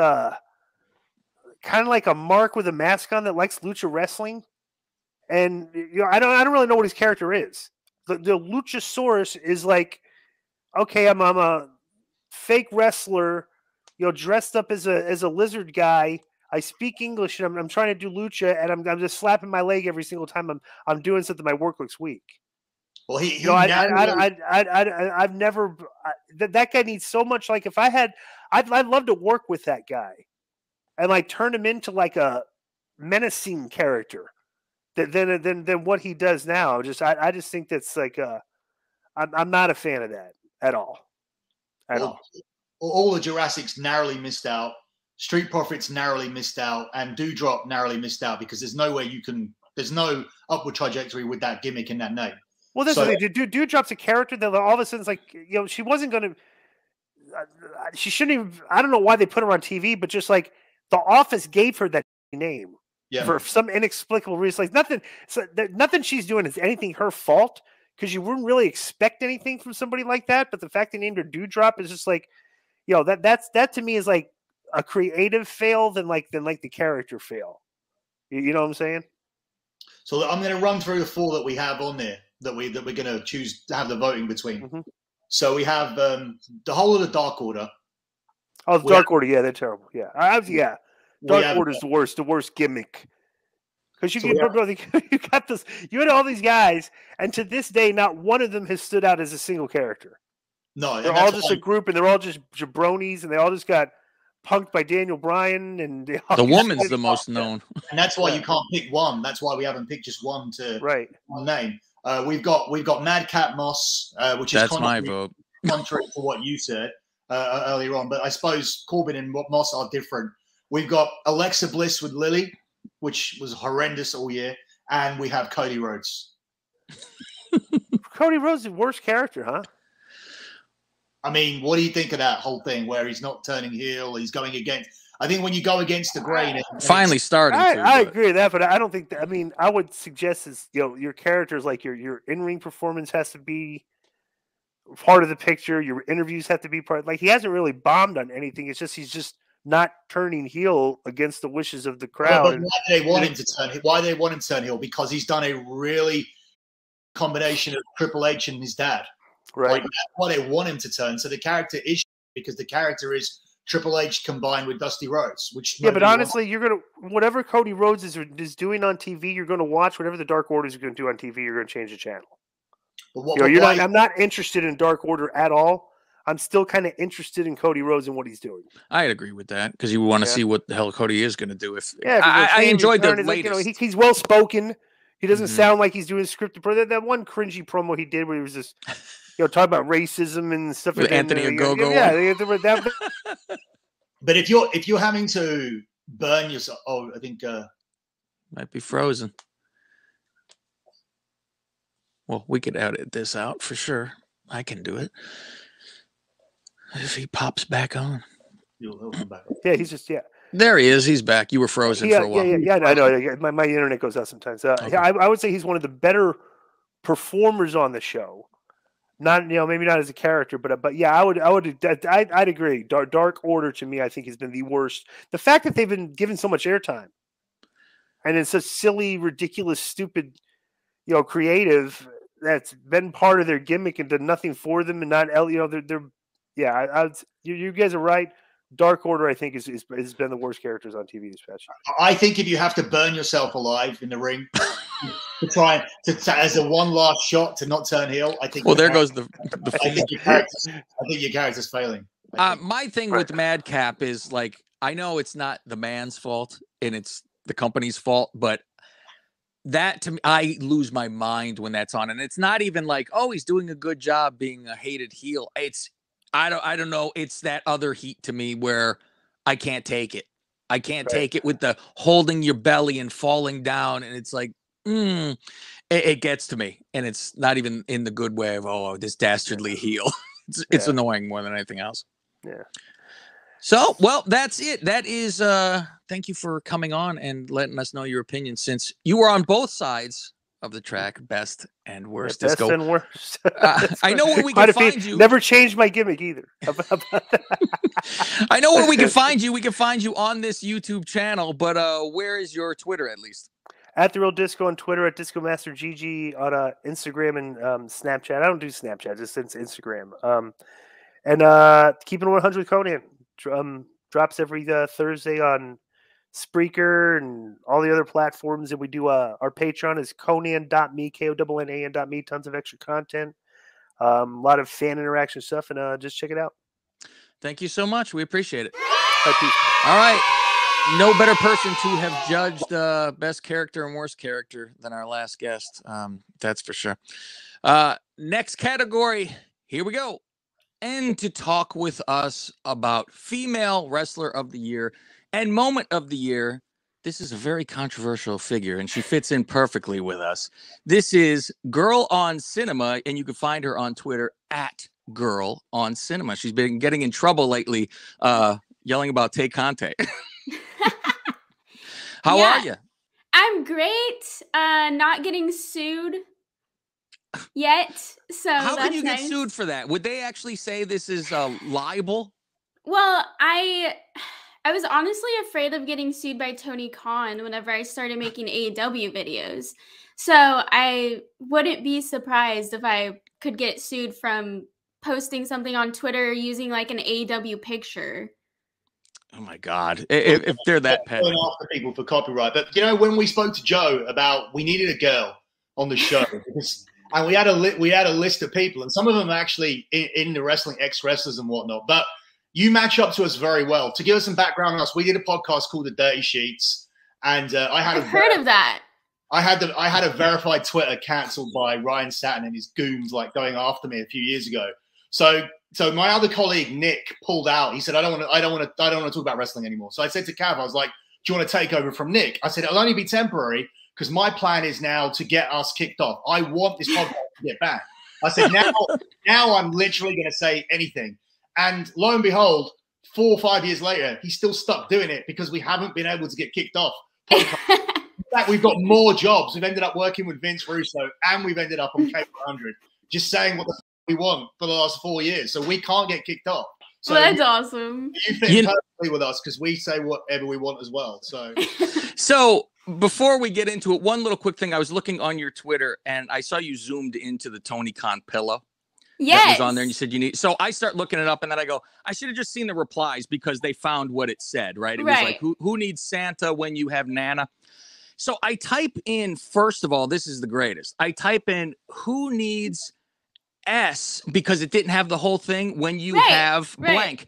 kind of like a mark with a mask on that likes lucha wrestling, and I don't really know what his character is. The Luchasaurus is like, okay, I'm a fake wrestler, dressed up as a lizard guy. I speak English and I'm trying to do lucha, and I'm just slapping my leg every single time I'm doing something. My work looks weak. Well, I've never. That guy needs so much. Like if I'd love to work with that guy. And like turn him into like a menacing character than what he does now. I just think that's like I'm not a fan of that at all. All the Jurassics narrowly missed out. Street Profits narrowly missed out, and Doudrop narrowly missed out because there's no way there's no upward trajectory with that gimmick in that name. Well, this is the thing. Doudrop's a character that all of a sudden is like, she wasn't going to. She shouldn't even. I don't know why they put her on TV, but just like. The Office gave her that name for some inexplicable reason. Like nothing she's doing is anything her fault because you wouldn't really expect anything from somebody like that. But the fact they named her Doudrop is just like, that to me is like a creative fail than the character fail. You know what I'm saying? So I'm going to run through the 4 that we have on there that we're going to choose to have the voting between. Mm-hmm. So we have the whole of the Dark Order. Oh, the Dark Order, yeah, they're terrible. Yeah, Dark Order's the worst gimmick. Because you got this, you had all these guys, and to this day, not one of them has stood out as a single character. No, they're all just a group, and they're all just jabronis, and they all just got punked by Daniel Bryan, and the woman's the most known, and that's why you can't pick one. That's why we haven't picked just one name. We've got Madcap Moss, which is my vote. Contrary to what you said. Earlier on, but I suppose Corbin and Moss are different. We've got Alexa Bliss with Lily, which was horrendous all year, and we have Cody Rhodes. Cody Rhodes is the worst character, huh? I mean, what do you think of that whole thing where he's not turning heel, he's going against? I think when you go against the grain, finally starting. I agree with that, but I don't think that. I mean, I would suggest is your characters, like your in-ring performance has to be part of the picture. Your interviews have to be part. Like he hasn't really bombed on anything. It's just he's just not turning heel against the wishes of the crowd. But why do they want him to turn? Why do they want him to turn heel? Because he's done a really combination of Triple H and his dad. Right. Like, that's why they want him to turn. So the character is because the character is Triple H combined with Dusty Rhodes. Which but honestly, you're gonna whatever Cody Rhodes is doing on TV, you're gonna watch. Whatever the Dark Order is going to do on TV, you're going to change the channel. I'm not interested in Dark Order at all. I'm still kind of interested in Cody Rhodes and what he's doing. I'd agree with that because you want to see what the hell Cody is going to do. I enjoyed the latest. Like, he's well spoken. He doesn't sound like he's doing scripted. That one cringy promo he did where he was just talking about racism and stuff. With Anthony Ogogo. Yeah. But if you're having to burn yourself, I think might be frozen. Well, we could edit this out for sure. I can do it. If he pops back on. He'll come back. Yeah, he's just There he is. He's back. You were frozen for a while. Yeah. I know. My internet goes out sometimes. Okay. I would say he's one of the better performers on the show. Not maybe not as a character, but yeah, I'd agree. Dark Order to me, I think, has been the worst. The fact that they've been given so much airtime, and it's such silly, ridiculous, stupid, creative that's been part of their gimmick and done nothing for them, and not you guys are right. Dark Order, I think, has been the worst characters on TV this past year. I think if you have to burn yourself alive in the ring to try to as a one last shot to not turn heel, I think. Well, there goes the I think your character's failing. My thing with Madcap is like, I know it's not the man's fault and it's the company's fault, but that to me, I lose my mind when that's on, and it's not even like, oh, he's doing a good job being a hated heel. I don't know. It's that other heat to me where I can't take it. I can't take it with the holding your belly and falling down. And it's like, it gets to me. And it's not even in the good way of, this dastardly heel. It's annoying more than anything else. Yeah. So, well, that's it. That is, thank you for coming on and letting us know your opinion, since you were on both sides of the track, best and worst. Best and worst. I know where we can find you. Never changed my gimmick either. I know where we can find you. We can find you on this YouTube channel, but where is your Twitter at least? At The Real Disco on Twitter, at Disco Master GG on Instagram and Snapchat. I don't do Snapchat, just Instagram. And Keeping 100 with Konnan drops every Thursday on Spreaker and all the other platforms. And we do our Patreon is Konnan.me, KONNAN.me. Tons of extra content, a lot of fan interaction stuff, and just check it out. Thank you so much. We appreciate it. All right. No better person to have judged best character and worst character than our last guest. That's for sure. Next category. Here we go. And to talk with us about female wrestler of the year and moment of the year. This is a very controversial figure, and she fits in perfectly with us. This is Girl on Cinema, and you can find her on Twitter at Girl on Cinema. She's been getting in trouble lately, yelling about Tay Conte. How are you? I'm great. Not getting sued yet. So how can you nice. Get sued for that? Would they actually say this is libel? Well, I was honestly afraid of getting sued by Tony Khan whenever I started making AEW videos. So I wouldn't be surprised if I could get sued from posting something on Twitter using like an AEW picture. Oh my God! If they're that petty, going after people for copyright. But when we spoke to Joe about we needed a girl on the show, and we had a list of people, and some of them are actually in the wrestling, ex-wrestlers and whatnot. But you match up to us very well. To give us some background on us, we did a podcast called The Dirty Sheets, and I've heard of that. I had a verified Twitter cancelled by Ryan Satin and his goons, like going after me a few years ago. So my other colleague Nick pulled out. He said, I don't want to talk about wrestling anymore. So I said to Cav, I was like, do you want to take over from Nick? I said, it'll only be temporary because my plan is now to get us kicked off. I want this podcast to get back. I said, now I'm literally going to say anything. And lo and behold, 4 or 5 years later, he's still stuck doing it because we haven't been able to get kicked off. In fact, we've got more jobs. We've ended up working with Vince Russo and we've ended up on K100 just saying what the we want for the last 4 years. So we can't get kicked off. So well, that's awesome. You fit perfectly with us because we say whatever we want as well. So before we get into it, one little quick thing. I was looking on your Twitter and I saw you zoomed into the Tony Khan pillow. Yes. That was on there and you said you need. So I start looking it up and then I go, I should have just seen the replies because they found what it said, right? It was like, who needs Santa when you have Nana? So I type in, first of all, this is the greatest. I type in who needs S because it didn't have the whole thing when you have blank.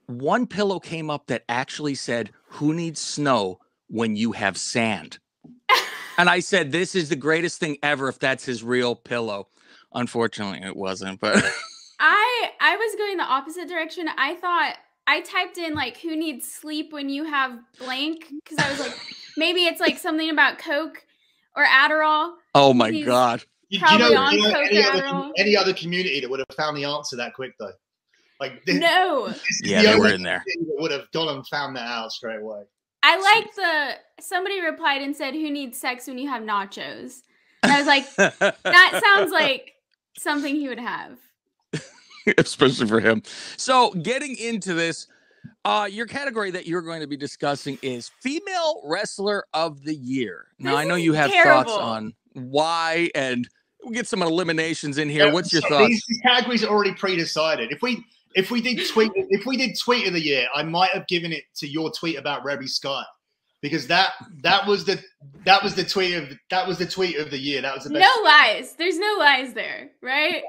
One pillow came up that actually said, who needs snow when you have sand? And I said, this is the greatest thing ever if that's his real pillow. Unfortunately, it wasn't. But I was going the opposite direction. I thought I typed in like who needs sleep when you have blank because I was like, maybe it's like something about Coke or Adderall. Oh my God. Do you know any other community that would have found the answer that quick though? Like no. Yeah, they were in there. Would have gone and found that out straight away. I like somebody replied and said, "Who needs sex when you have nachos?" And I was like, that sounds like something he would have. Especially for him. So getting into this, your category that you're going to be discussing is Female Wrestler of the Year. Now, I know you have thoughts on why, and we'll get some eliminations in here. What's your thoughts? These categories are already pre-decided. If we did tweet of the year, I might have given it to your tweet about Rebby Sky, because that was the tweet of the year. That was the best. No lies. There's no lies there, right?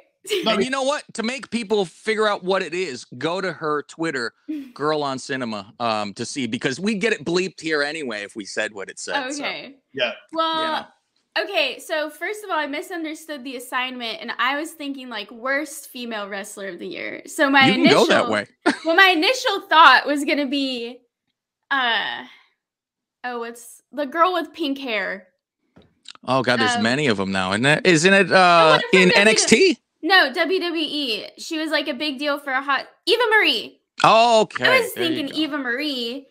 And you know what? To make people figure out what it is, go to her Twitter, Girl on Cinema, to see, because we get it bleeped here anyway if we said what it said. Okay. So. Yeah. Well, okay. So first of all, I misunderstood the assignment, and I was thinking like worst female wrestler of the year. So my initial go that way. Well, my initial thought was gonna be, what's the girl with pink hair? Oh God, there's many of them now, isn't it? Isn't it in NXT? No, WWE. She was like a big deal for Eva Marie. Oh, okay. I was thinking Eva Marie,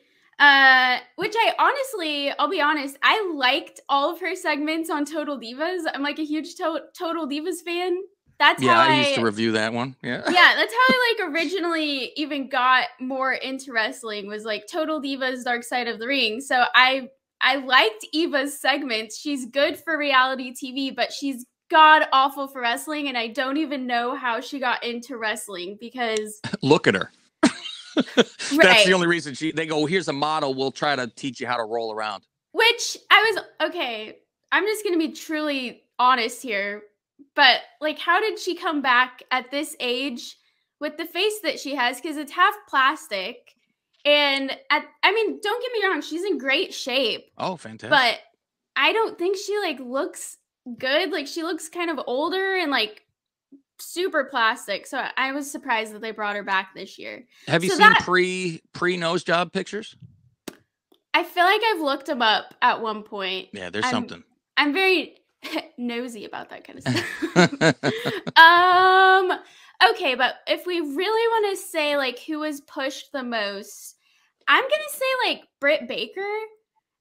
which I'll be honest, I liked all of her segments on Total Divas. I'm like a huge Total Divas fan. That's how I used to review that one. Yeah. Yeah, that's how I like originally even got more into wrestling, was like Total Divas Dark Side of the Ring. So I liked Eva's segments. She's good for reality TV, but she's god awful for wrestling, and I don't even know how she got into wrestling, because look at her. That's right. the only reason they go, here's a model, we'll try to teach you how to roll around. Which I'm just gonna be truly honest here, but like, how did she come back at this age with the face that she has? Because it's half plastic, and don't get me wrong, she's in great shape. Oh, fantastic. But I don't think she like looks good. Like, she looks kind of older and like super plastic. So I was surprised that they brought her back this year. Have you seen pre nose job pictures? I feel like I've looked them up at one point. Yeah, there's something. I'm very nosy about that kind of stuff. Okay, but if we really want to say like who was pushed the most, I'm gonna say like Britt Baker.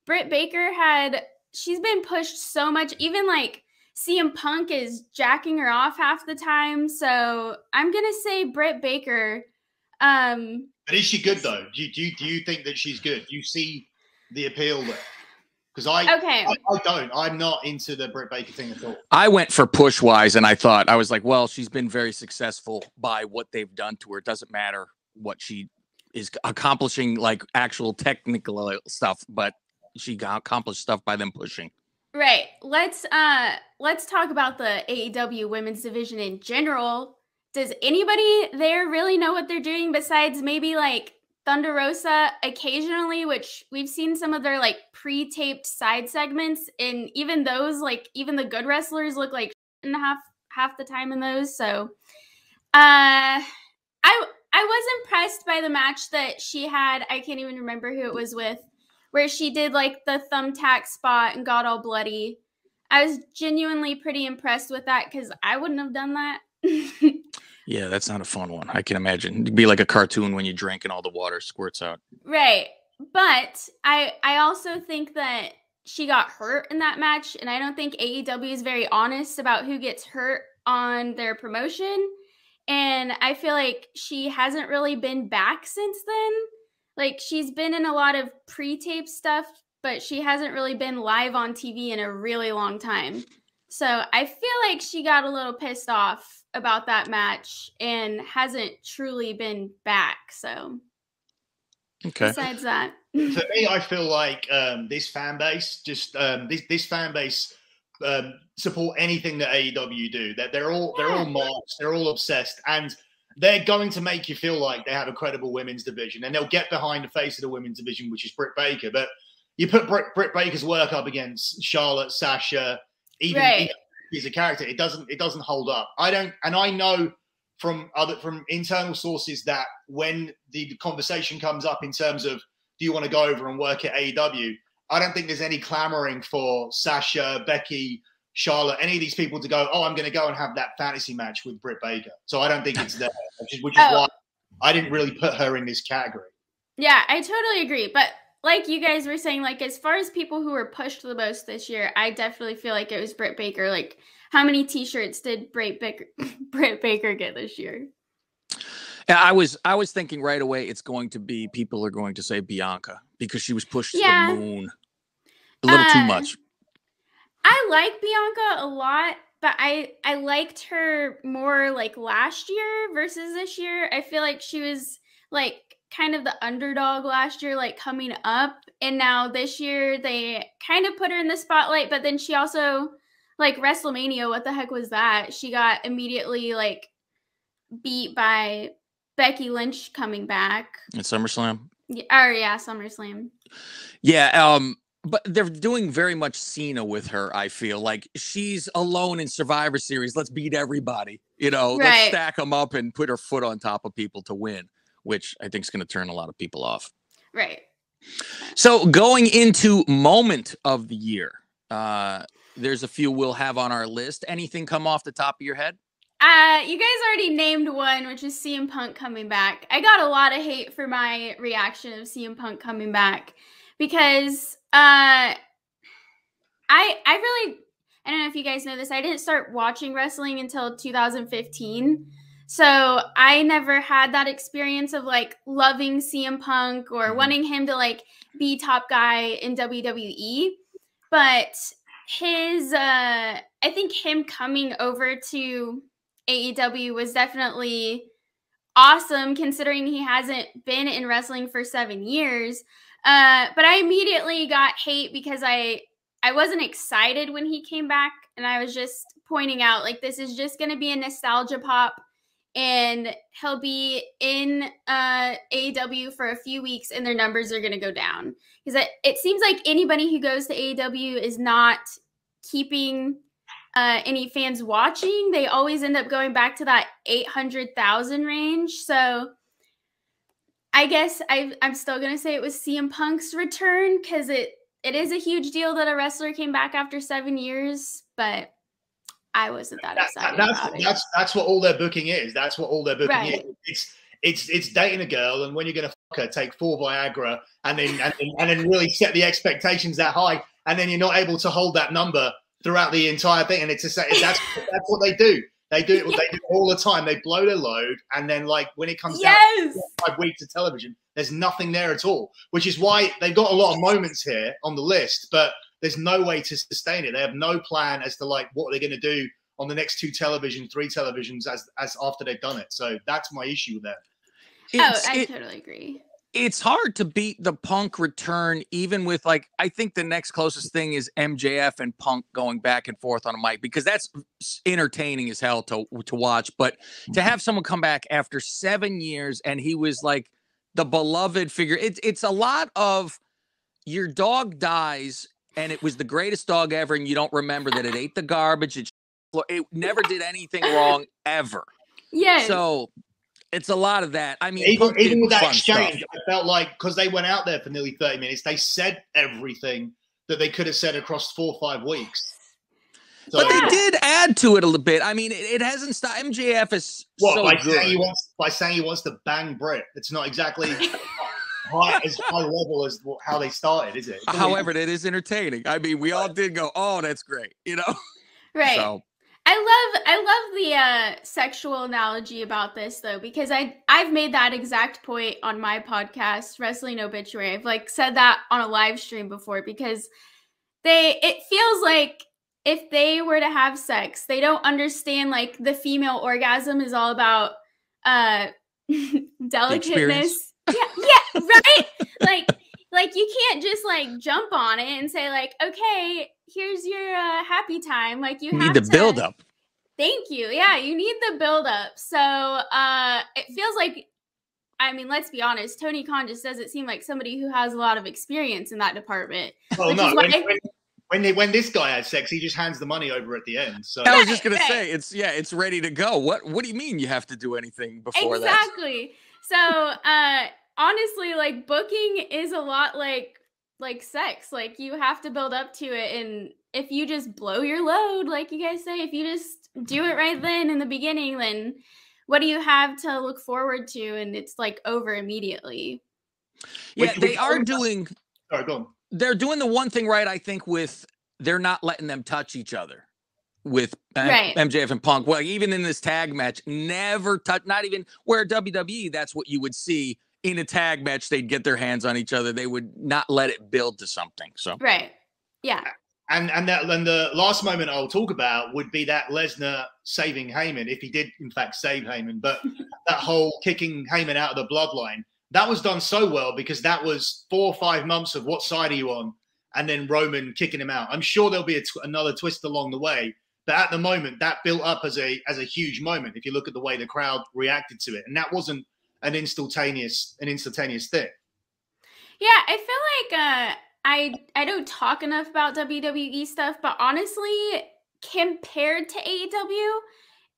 Britt Baker she's been pushed so much. Even like CM Punk is jacking her off half the time. So I'm gonna say Britt Baker. But is she good though? Do you think that she's good? Do you see the appeal there? Because I don't. I'm not into the Britt Baker thing at all. I went for push wise, and I was like, well, she's been very successful by what they've done to her. It doesn't matter what she is accomplishing, like actual technical stuff, but she accomplished stuff by them pushing. Right. Let's talk about the AEW women's division in general. Does anybody there really know what they're doing besides maybe like Thunder Rosa occasionally, which we've seen some of their like pre-taped side segments, and even those, like even the good wrestlers look like in half the time in those. So I was impressed by the match that she had. I can't even remember who it was with, where she did like the thumbtack spot and got all bloody. I was genuinely pretty impressed with that, because I wouldn't have done that. Yeah, that's not a fun one. I can imagine. It'd be like a cartoon when you drink and all the water squirts out. Right. But I also think that she got hurt in that match, and I don't think AEW is very honest about who gets hurt on their promotion. And I feel like she hasn't really been back since then. Like, she's been in a lot of pre-tape stuff, but she hasn't really been live on TV in a really long time. So I feel like she got a little pissed off about that match and hasn't truly been back. So besides that, for me, I feel like this fan base this fan base support anything that AEW do. That they're all marks, they're all obsessed, and they're going to make you feel like they have a credible women's division, and they'll get behind the face of the women's division, which is Britt Baker. But you put Britt Baker's work up against Charlotte, Sasha, even as a character, it doesn't hold up. I know from internal sources that when the conversation comes up in terms of do you want to go over and work at AEW, I don't think there's any clamoring for Sasha, Becky, Charlotte, any of these people to go, oh, I'm going to go and have that fantasy match with Britt Baker. So I don't think it's there, which is why I didn't really put her in this category. Yeah, I totally agree. But like you guys were saying, like as far as people who were pushed the most this year, I definitely feel like it was Britt Baker. Like how many t-shirts did Britt Baker get this year? Yeah, I was thinking right away it's going to be, people are going to say Bianca because she was pushed to the moon a little too much. I like Bianca a lot, but I liked her more like last year versus this year. I feel like she was like kind of the underdog last year, like coming up, and now this year they kind of put her in the spotlight, but then she also, like WrestleMania, what the heck was that? She got immediately like beat by Becky Lynch coming back at SummerSlam. Yeah, SummerSlam. Yeah, but they're doing very much Cena with her. I feel like she's alone in Survivor Series. Let's beat everybody. You know, let's stack them up and put her foot on top of people to win, which I think is going to turn a lot of people off. Right. So going into moment of the year, there's a few we'll have on our list. Anything come off the top of your head? You guys already named one, which is CM Punk coming back. I got a lot of hate for my reaction of CM Punk coming back because I don't know if you guys know this. I didn't start watching wrestling until 2015. So I never had that experience of like loving CM Punk or wanting him to like be top guy in WWE. But I think him coming over to AEW was definitely awesome considering he hasn't been in wrestling for 7 years. But I immediately got hate because I wasn't excited when he came back, and I was just pointing out like this is just going to be a nostalgia pop, and he'll be in AEW for a few weeks and their numbers are going to go down because it seems like anybody who goes to AEW is not keeping any fans watching. They always end up going back to that 800,000 range. So I guess I'm still going to say it was CM Punk's return because it is a huge deal that a wrestler came back after 7 years, but I wasn't that excited about it. That's what all their booking is. That's what all their booking is. It's dating a girl, and when you're going to fuck her, take 4 Viagra, and then really set the expectations that high, and then you're not able to hold that number throughout the entire thing. And it's just that's what they do. They do it. They do it all the time. They blow their load, and then like when it comes down to 5 weeks of television, there's nothing there at all. Which is why they've got a lot of moments here on the list, but there's no way to sustain it. They have no plan as to like what they're going to do on the next 3 televisions as after they've done it. So that's my issue with that. I totally agree. It's hard to beat the Punk return, even with like, I think the next closest thing is MJF and Punk going back and forth on a mic, because that's entertaining as hell to watch. But to have someone come back after 7 years and he was like the beloved figure, it's a lot of your dog dies and it was the greatest dog ever, and you don't remember that it ate the garbage. It never did anything wrong ever. Yeah. So it's a lot of that. I mean, even with that exchange, I felt like because they went out there for nearly 30 minutes, they said everything that they could have said across 4 or 5 weeks. So, but they did add to it a little bit. I mean, it hasn't stopped. MJF is so good. By saying he wants to bang Britt. It's not exactly as high level as how they started, is it? However, it is entertaining. I mean, we all did go, "Oh, that's great," you know? Right. So. I love the sexual analogy about this though, because I've made that exact point on my podcast, Wrestling Obituary. I've like said that on a live stream before because it feels like if they were to have sex, they don't understand like the female orgasm is all about delicateness. Yeah, right? Like you can't just like jump on it and say like, okay, here's your happy time. Like you have need the build up. Thank you. Yeah, you need the build up. So it feels like, I mean, let's be honest, Tony Khan just doesn't seem like somebody who has a lot of experience in that department. Oh no, when this guy has sex, he just hands the money over at the end. So I was just gonna say it's ready to go. What do you mean you have to do anything before that? Exactly. So honestly, like booking is a lot like sex. Like you have to build up to it, and if you just blow your load, like you guys say, if you just do it right then in the beginning, then what do you have to look forward to? And it's like over immediately. Yeah, they are doing. Sorry, go on. They're doing the one thing right, I think, with they're not letting them touch each other with Right. MJF and Punk. Well, even in this tag match, never touch. Not even where WWE, that's what you would see in a tag match. They'd get their hands on each other. They would not let it build to something. So right, yeah. And the last moment I'll talk about would be that Lesnar saving Heyman, if he did in fact save Heyman. But that whole kicking Heyman out of the bloodline, that was done so well because that was 4 or 5 months of what side are you on, and then Roman kicking him out. I'm sure there'll be another twist along the way, but at the moment that built up as a huge moment. If you look at the way the crowd reacted to it, and that wasn't an instantaneous thing. Yeah, I feel like I don't talk enough about WWE stuff, but honestly, compared to AEW,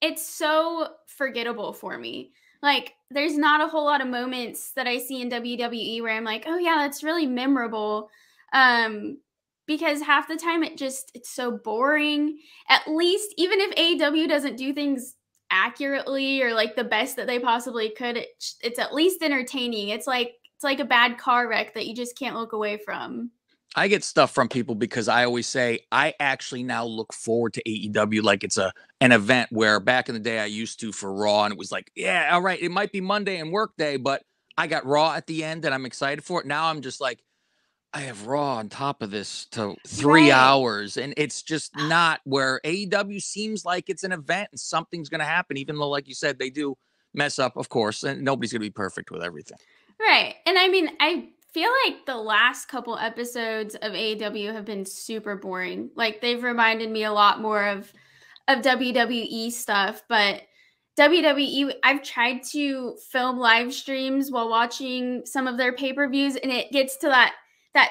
it's so forgettable for me. Like, there's not a whole lot of moments that I see in WWE where I'm like, oh yeah, that's really memorable. Because half the time it's so boring. At least, even if AEW doesn't do things accurately or like the best that they possibly could, it's at least entertaining. It's like a bad car wreck that you just can't look away from. I get stuff from people because I always say I actually now look forward to AEW like it's an event, where back in the day I used to for Raw, and it was like, yeah, all right, it might be Monday and work day, but I got Raw at the end and I'm excited for it. Now I'm just like, I have Raw on top of this to 3 hours, and it's just not where AEW seems like it's an event and something's going to happen, even though, like you said, they do mess up, of course, and nobody's going to be perfect with everything. Right. And I mean, I feel like the last couple episodes of AEW have been super boring. Like, they've reminded me a lot more of WWE stuff, but WWE, I've tried to film live streams while watching some of their pay-per-views, and it gets to that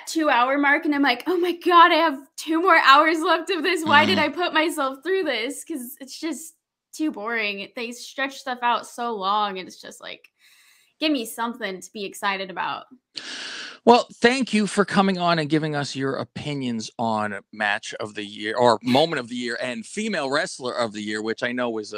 2 hour mark, and I'm like, oh my God, I have 2 more hours left of this. Why did I put myself through this? Because it's just too boring. They stretch stuff out so long, and it's just like, give me something to be excited about. Well, thank you for coming on and giving us your opinions on match of the year, or moment of the year, and female wrestler of the year, which I know was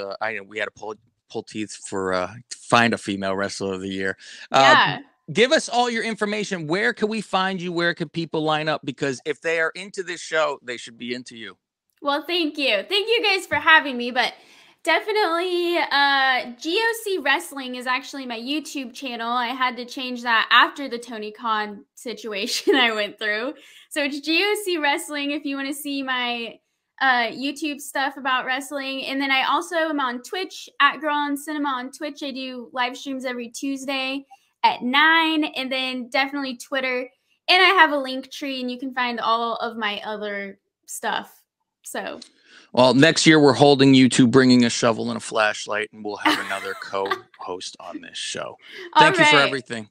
we had to pull teeth for find a female wrestler of the year. Yeah. Give us all your information. Where can we find you? Where can people line up? Because if they are into this show, they should be into you. Well, thank you. Thank you guys for having me. But definitely, GOC Wrestling is actually my YouTube channel. I had to change that after the Tony Khan situation I went through. So it's GOC Wrestling if you want to see my YouTube stuff about wrestling. And then I also am on Twitch at Girl on Cinema on Twitch. I do live streams every Tuesday at 9, and then definitely Twitter. And I have a link tree, and you can find all of my other stuff. So, well, next year we're holding you to bringing a shovel and a flashlight, and we'll have another co-host on this show. Thank you for everything.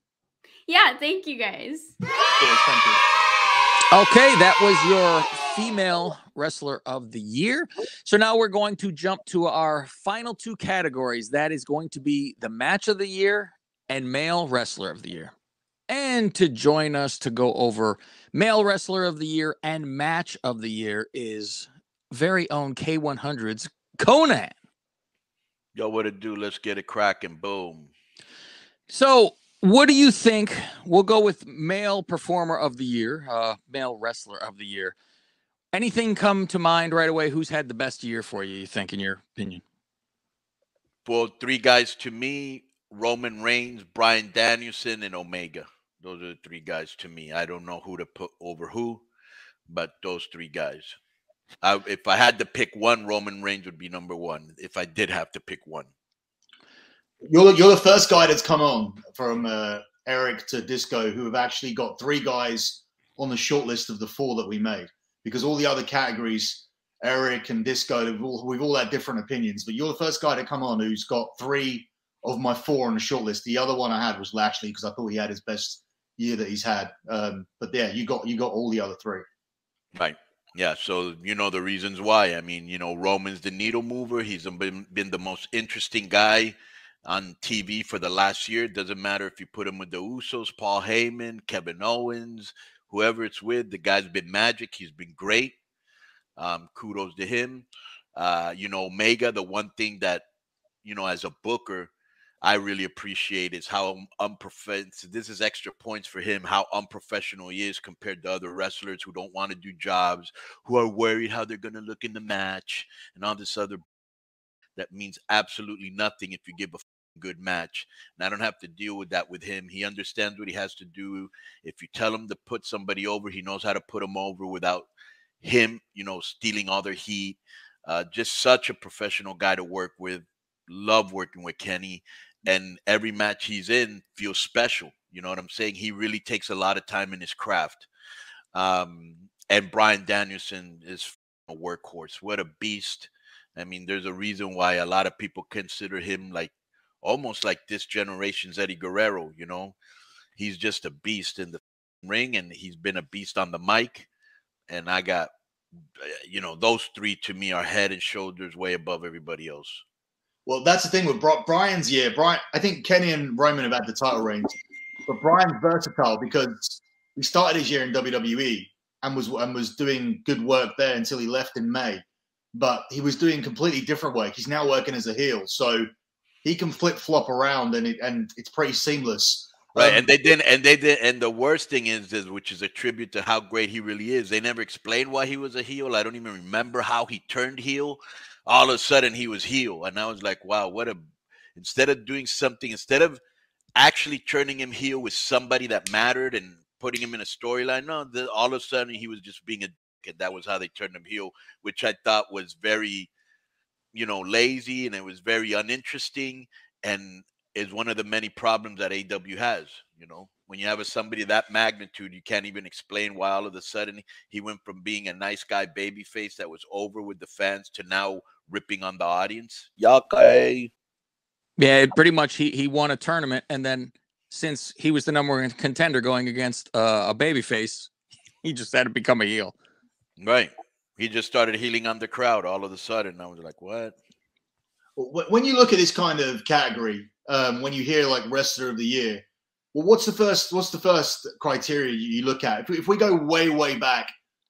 Yeah, thank you guys. Yes, thank you. Okay, that was your female wrestler of the year. So now we're going to jump to our final 2 categories. That is going to be the match of the year and male wrestler of the year. And to join us to go over male wrestler of the year and match of the year is very own K100's Konnan. Yo, what it do? Let's get it cracking. Boom. So what do you think? We'll go with male performer of the year, male wrestler of the year. Anything come to mind right away? Who's had the best year for you, you think, in your opinion? Well, 3 guys to me: Roman Reigns, Bryan Danielson, and Omega. Those are the 3 guys to me. I don't know who to put over who, but those 3 guys. If I had to pick one, Roman Reigns would be number 1. If I did have to pick one. You're the first guy that's come on from Eric to Disco who have actually got 3 guys on the short list of the 4 that we made, because all the other categories, Eric and Disco, we've all had different opinions, but you're the first guy to come on who's got 3 of my 4 on the short list. The other one I had was Lashley, because I thought he had his best year that he's had. But yeah, you got all the other 3. Right. Yeah. So you know the reasons why. I mean, you know, Roman's the needle mover. He's been the most interesting guy on TV for the last year. It doesn't matter if you put him with the Usos, Paul Heyman, Kevin Owens, whoever it's with. The guy's been magic. He's been great. Kudos to him. You know, Omega, the one thing that as a booker, I really appreciate is how unprofessional. This is extra points for him, how unprofessional he is compared to other wrestlers who don't want to do jobs, who are worried how they're going to look in the match and all this other that means absolutely nothing if you give a good match. And I don't have to deal with that with him. He understands what he has to do. If you tell him to put somebody over, he knows how to put them over without him, stealing all their heat. Just such a professional guy to work with. Love working with Kenny. And every match he's in feels special. You know what I'm saying? He really takes a lot of time in his craft. And Bryan Danielson is a workhorse. What a beast. I mean, there's a reason why a lot of people consider him like almost like this generation's Eddie Guerrero, He's just a beast in the ring, and he's been a beast on the mic. And I got, those three to me are head and shoulders way above everybody else. Well, that's the thing with Bryan's year. I think Kenny and Roman have had the title reigns, but Bryan's versatile because he started his year in WWE and was doing good work there until he left in May. But he was doing completely different work. He's now working as a heel, so he can flip flop around, and it's pretty seamless. Right, and they did, and the worst thing is, which is a tribute to how great he really is. They never explained why he was a heel. I don't even remember how he turned heel. All of a sudden, he was heel, and I was like, wow, instead of actually turning him heel with somebody that mattered and putting him in a storyline, no, all of a sudden he was just being a. And that was how they turned him heel, which I thought was very, lazy, and it was very uninteresting, and is one of the many problems that AEW has. When you have somebody of that magnitude, you can't even explain why all of a sudden he went from being a nice guy babyface that was over with the fans to now ripping on the audience. Okay. Yeah, pretty much he won a tournament, and then since he was the number one contender going against a babyface, he just had to become a heel. Right. He just started healing on the crowd all of a sudden. I was like, what? When you look at this kind of category, when you hear like wrestler of the year, well, what's the first criteria you look at? If we go way, way back,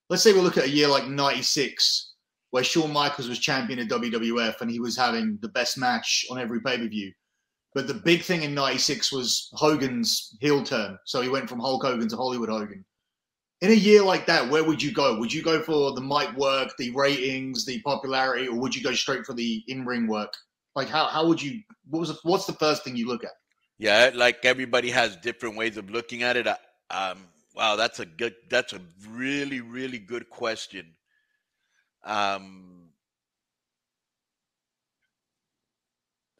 let's say we look at a year like 96, where Shawn Michaels was champion of WWF and he was having the best match on every pay-per-view. But the big thing in 96 was Hogan's heel turn. So he went from Hulk Hogan to Hollywood Hogan. In a year like that, where would you go? Would you go for the mic work, the ratings, the popularity, or would you go straight for the in-ring work? Like, how would you? What's the first thing you look at? Yeah, like everybody has different ways of looking at it. Wow, that's a really, really good question. I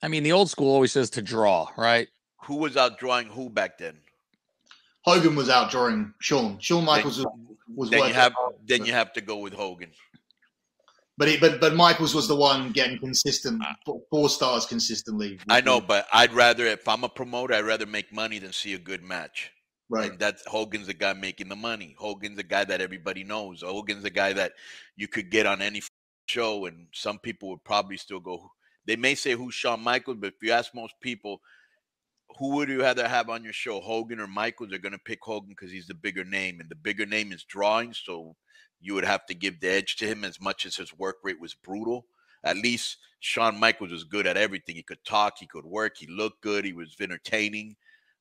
mean, the old school always says to draw, right? Who was outdrawing who back then? Hogan was outdrawing Shawn. Shawn Michaels was then you have to go with Hogan. But Michaels was the one getting consistent 4 stars consistently. I know, but I'd rather, if I'm a promoter, I'd rather make money than see a good match. Right. And that's Hogan's the guy making the money. Hogan's the guy that everybody knows. Hogan's the guy that you could get on any show, and some people would probably still go. They may say who's Shawn Michaels, but if you ask most people, who would you rather have on your show, Hogan or Michaels? They're going to pick Hogan because he's the bigger name, and the bigger name is drawing, so you would have to give the edge to him as much as his work rate was brutal. At least Shawn Michaels was good at everything. He could talk, he could work, he looked good, he was entertaining.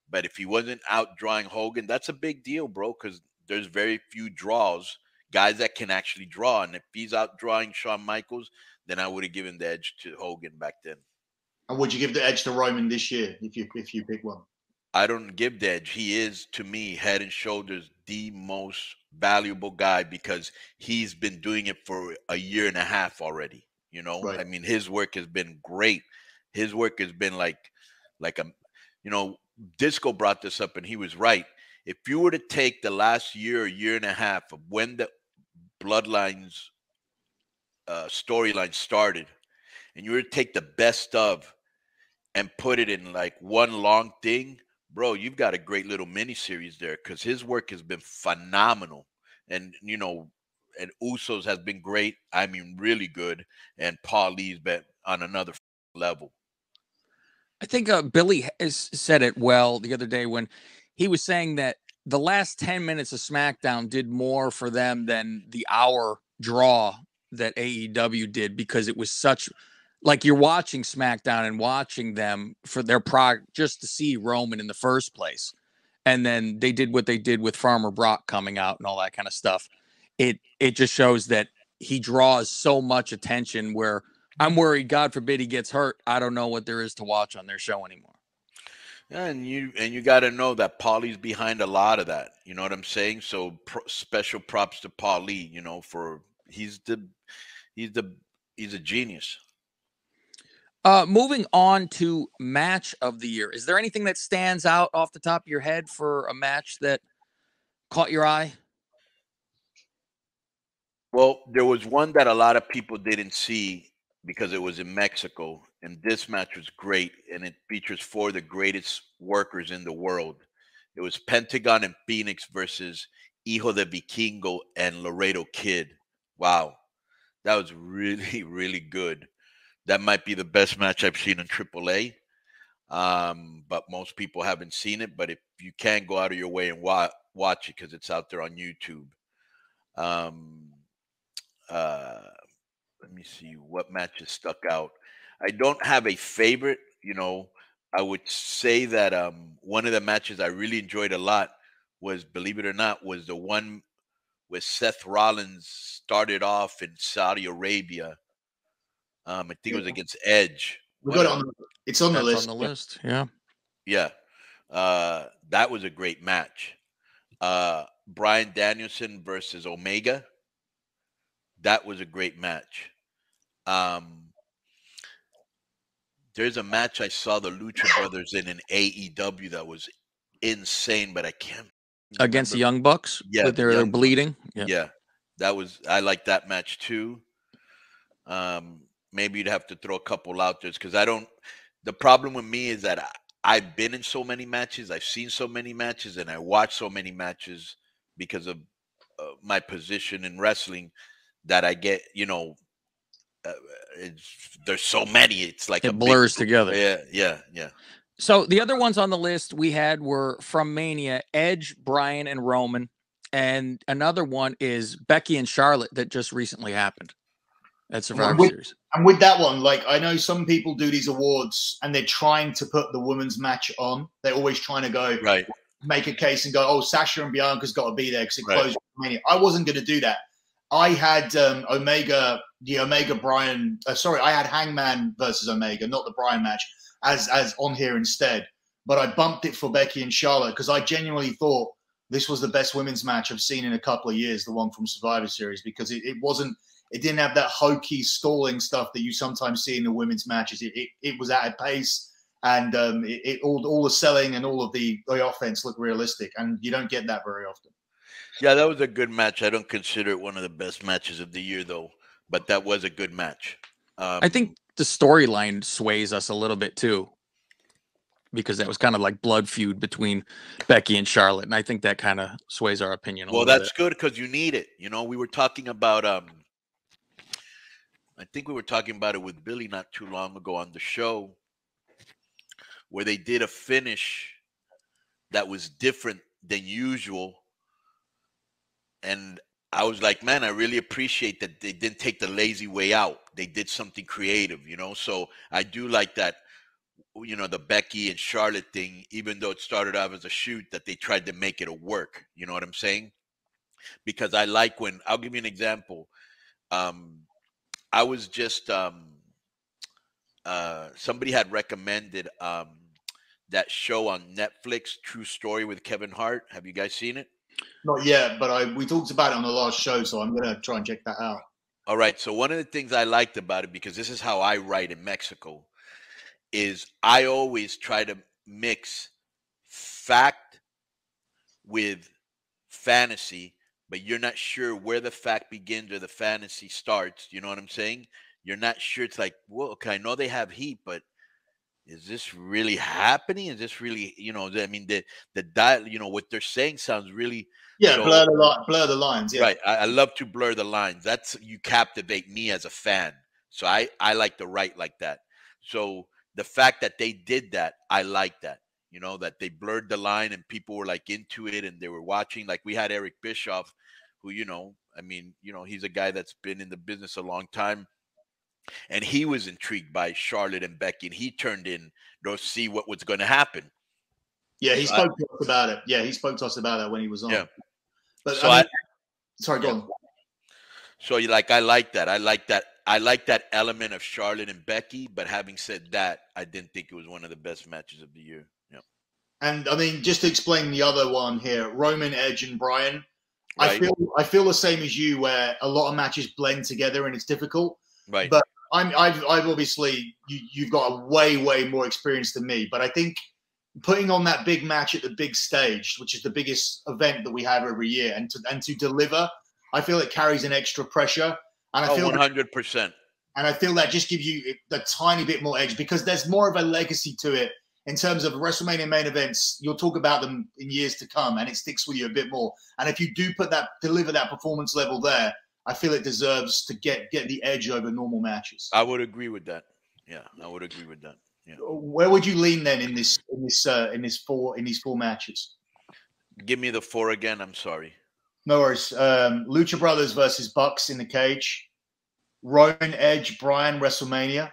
But if he wasn't out drawing Hogan, that's a big deal, bro, because there's very few draws, guys that can actually draw. And if he's out drawing Shawn Michaels, then I would have given the edge to Hogan back then. And would you give the edge to Roman this year if you pick one? I don't give the edge. He is, to me, head and shoulders the most valuable guy because he's been doing it for a year and a half already. Right. I mean, his work has been great. His work has been like Disco brought this up and he was right. If you were to take the last year and a half of when the Bloodlines storyline started, and you were to take the best of and put it in like one long thing, bro, you've got a great little miniseries there because his work has been phenomenal. And, and Usos has been great. I mean, really good. And Paul Lee's been on another level. I think Billy said it well the other day when he was saying that the last 10 minutes of SmackDown did more for them than the hour draw that AEW did because it was such like you're watching SmackDown and watching them for their just to see Roman in the first place. And then they did what they did with Farmer Brock coming out and all that kind of stuff. It just shows that he draws so much attention where I'm worried, God forbid he gets hurt. I don't know what there is to watch on their show anymore. Yeah, and you got to know that Paulie's behind a lot of that. You know what I'm saying? So special props to Paulie. You know, for he's a genius. Moving on to match of the year. Is there anything that stands out off the top of your head for a match that caught your eye? Well, there was one that a lot of people didn't see because it was in Mexico, and this match was great, and it features 4 of the greatest workers in the world. It was Pentagon and Phoenix versus Hijo de Vikingo and Laredo Kid. Wow, that was really, really good. That might be the best match I've seen in AAA, but most people haven't seen it. But if you can, go out of your way and watch it because it's out there on YouTube. Let me see what matches stuck out. I don't have a favorite. You know, I would say that one of the matches I really enjoyed a lot was, believe it or not, was the one with Seth Rollins started off in Saudi Arabia. I think it was against Edge. It's on the list. On the list, yeah. Yeah. That was a great match. Bryan Danielson versus Omega. That was a great match. There's a match I saw the Lucha Brothers in AEW that was insane, but I can't against the Young Bucks. Yeah, they're bleeding. Yeah, that was. I like that match too. Maybe you'd have to throw a couple out there because I don't. The problem with me is that I've been in so many matches, I've seen so many matches, and I watch so many matches because of my position in wrestling that I get. You know, there's so many. It's like it blurs together. Yeah. So the other ones on the list we had were from Mania: Edge, Bryan, and Roman, and another one is Becky and Charlotte that just recently happened at Survivor Series. And with that one, like, I know some people do these awards and they're trying to put the women's match on. They're always trying to go make a case and go, oh, Sasha and Bianca's got to be there because it closed Mania. I wasn't going to do that. I had I had Hangman versus Omega, not the Bryan match, as on here instead. But I bumped it for Becky and Charlotte because I genuinely thought this was the best women's match I've seen in a couple of years, the one from Survivor Series, because it didn't have that hokey stalling stuff that you sometimes see in the women's matches. It was at a pace, and all the selling and all of the offense looked realistic, and you don't get that very often. Yeah, that was a good match. I don't consider it one of the best matches of the year, though, but that was a good match. I think the storyline sways us a little bit, too, because that was kind of like blood feud between Becky and Charlotte, and I think that kind of sways our opinion a little bit. Well, that's good because you need it. You know, we were talking about I think we were talking about it with Billy not too long ago on the show, where they did a finish that was different than usual. And I was like, man, I really appreciate that they didn't take the lazy way out. They did something creative, you know? So I do like that, you know, the Becky and Charlotte thing, even though it started off as a shoot, that they tried to make it a work. You know what I'm saying? Because I like when, I'll give you an example. I was just, somebody had recommended that show on Netflix, True Story with Kevin Hart. Have you guys seen it? Not yet, but we talked about it on the last show, so I'm going to try and check that out. All right. So one of the things I liked about it, because this is how I write in Mexico, is I always try to mix fact with fantasy, but you're not sure where the fact begins or the fantasy starts. You know what I'm saying? You're not sure. It's like, well, okay, I know they have heat, but is this really happening? Is this really, you know, I mean, you know, what they're saying sounds really. Yeah, so, blur the lines. Yeah. Right. I love to blur the lines. You captivate me as a fan. So I like to write like that. So the fact that they did that, I like that. You know, that they blurred the line and people were like into it and they were watching. Like we had Eric Bischoff, who, you know, I mean, you know, he's a guy that's been in the business a long time. And he was intrigued by Charlotte and Becky, and he turned in to see what was going to happen. Yeah, he spoke to us about it. Yeah, he spoke to us about that when he was on. Yeah. But So sorry, go on. So I like that. I like that element of Charlotte and Becky. But having said that, I didn't think it was one of the best matches of the year. Yeah. And I mean, just to explain the other one here, Roman, Edge, and Bryan. Right. I feel the same as you, where a lot of matches blend together and it's difficult. Right. But I've obviously you've got a way more experience than me. But I think putting on that big match at the big stage, which is the biggest event that we have every year, and to deliver, I feel it carries an extra pressure. And I feel 100%. And I feel that just gives you a tiny bit more edge because there's more of a legacy to it in terms of WrestleMania main events. You'll talk about them in years to come, and it sticks with you a bit more. And if you do deliver that performance level there, I feel it deserves to get the edge over normal matches. I would agree with that. Yeah, I would agree with that. Yeah. Where would you lean then in these four matches? Give me the 4 again. I'm sorry. No worries. Lucha Brothers versus Bucks in the cage. Roman, Edge, Bryan, WrestleMania.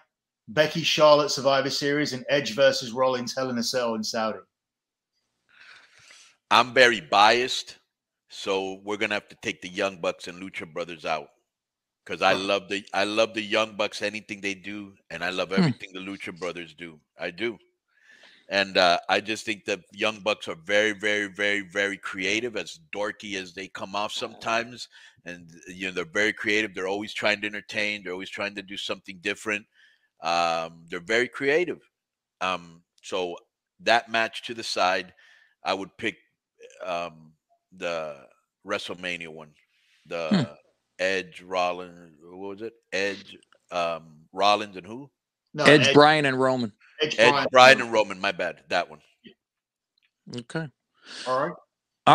Becky, Charlotte, Survivor Series, and Edge versus Rollins, Hell in a Cell in Saudi. I'm very biased, so we're gonna have to take the Young Bucks and Lucha Brothers out because I love the Young Bucks, anything they do, and I love everything the Lucha Brothers do. I do, and I just think that Young Bucks are very creative, as dorky as they come off sometimes, and they're very creative. They're always trying to entertain. They're always trying to do something different. They're very creative. So that match to the side, I would pick the WrestleMania one, the Edge, Rollins. What was it? Edge, Rollins, and who? No, Edge, Bryan, and Roman. Edge, Bryan, and Roman. My bad. That one. Okay. All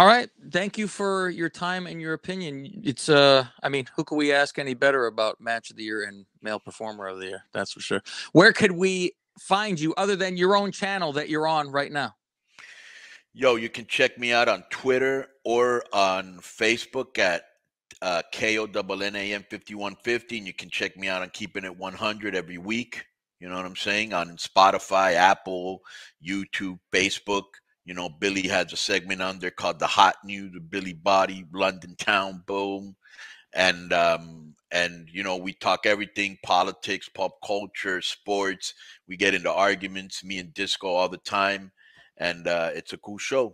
right. Thank you for your time and your opinion. It's I mean, who could we ask any better about match of the year and male performer of the year? That's for sure. Where could we find you other than your own channel that you're on right now? Yo, you can check me out on Twitter or on Facebook at KONNAM5150, and you can check me out on Keeping It 100 every week. You know what I'm saying? On Spotify, Apple, YouTube, Facebook. You know, Billy has a segment on there called The Hot News with Billy Body, London Town, boom. And you know, we talk everything, politics, pop culture, sports. We get into arguments, me and Disco all the time. And it's a cool show.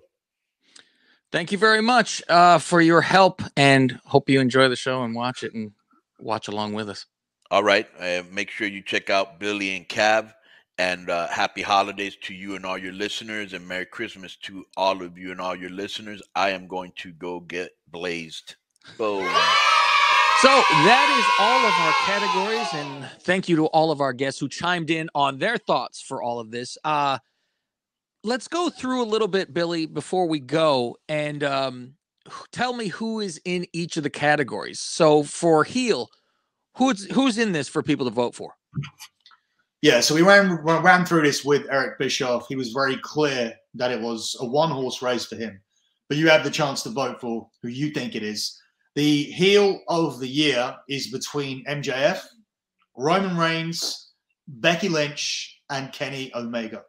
Thank you very much for your help, and hope you enjoy the show and watch it and watch along with us. All right. Make sure you check out Billy and Cav, and happy holidays to you and all your listeners, and Merry Christmas to all of you and all your listeners. I am going to go get blazed. Boom. So that is all of our categories, and thank you to all of our guests who chimed in on their thoughts for all of this. Let's go through a little bit, Billy, before we go, and tell me who is in each of the categories. So for heel, who's in this for people to vote for? Yeah, so we ran through this with Eric Bischoff. He was very clear that it was a one-horse race for him. But you have the chance to vote for who you think it is. The heel of the year is between MJF, Roman Reigns, Becky Lynch, and Kenny Omega.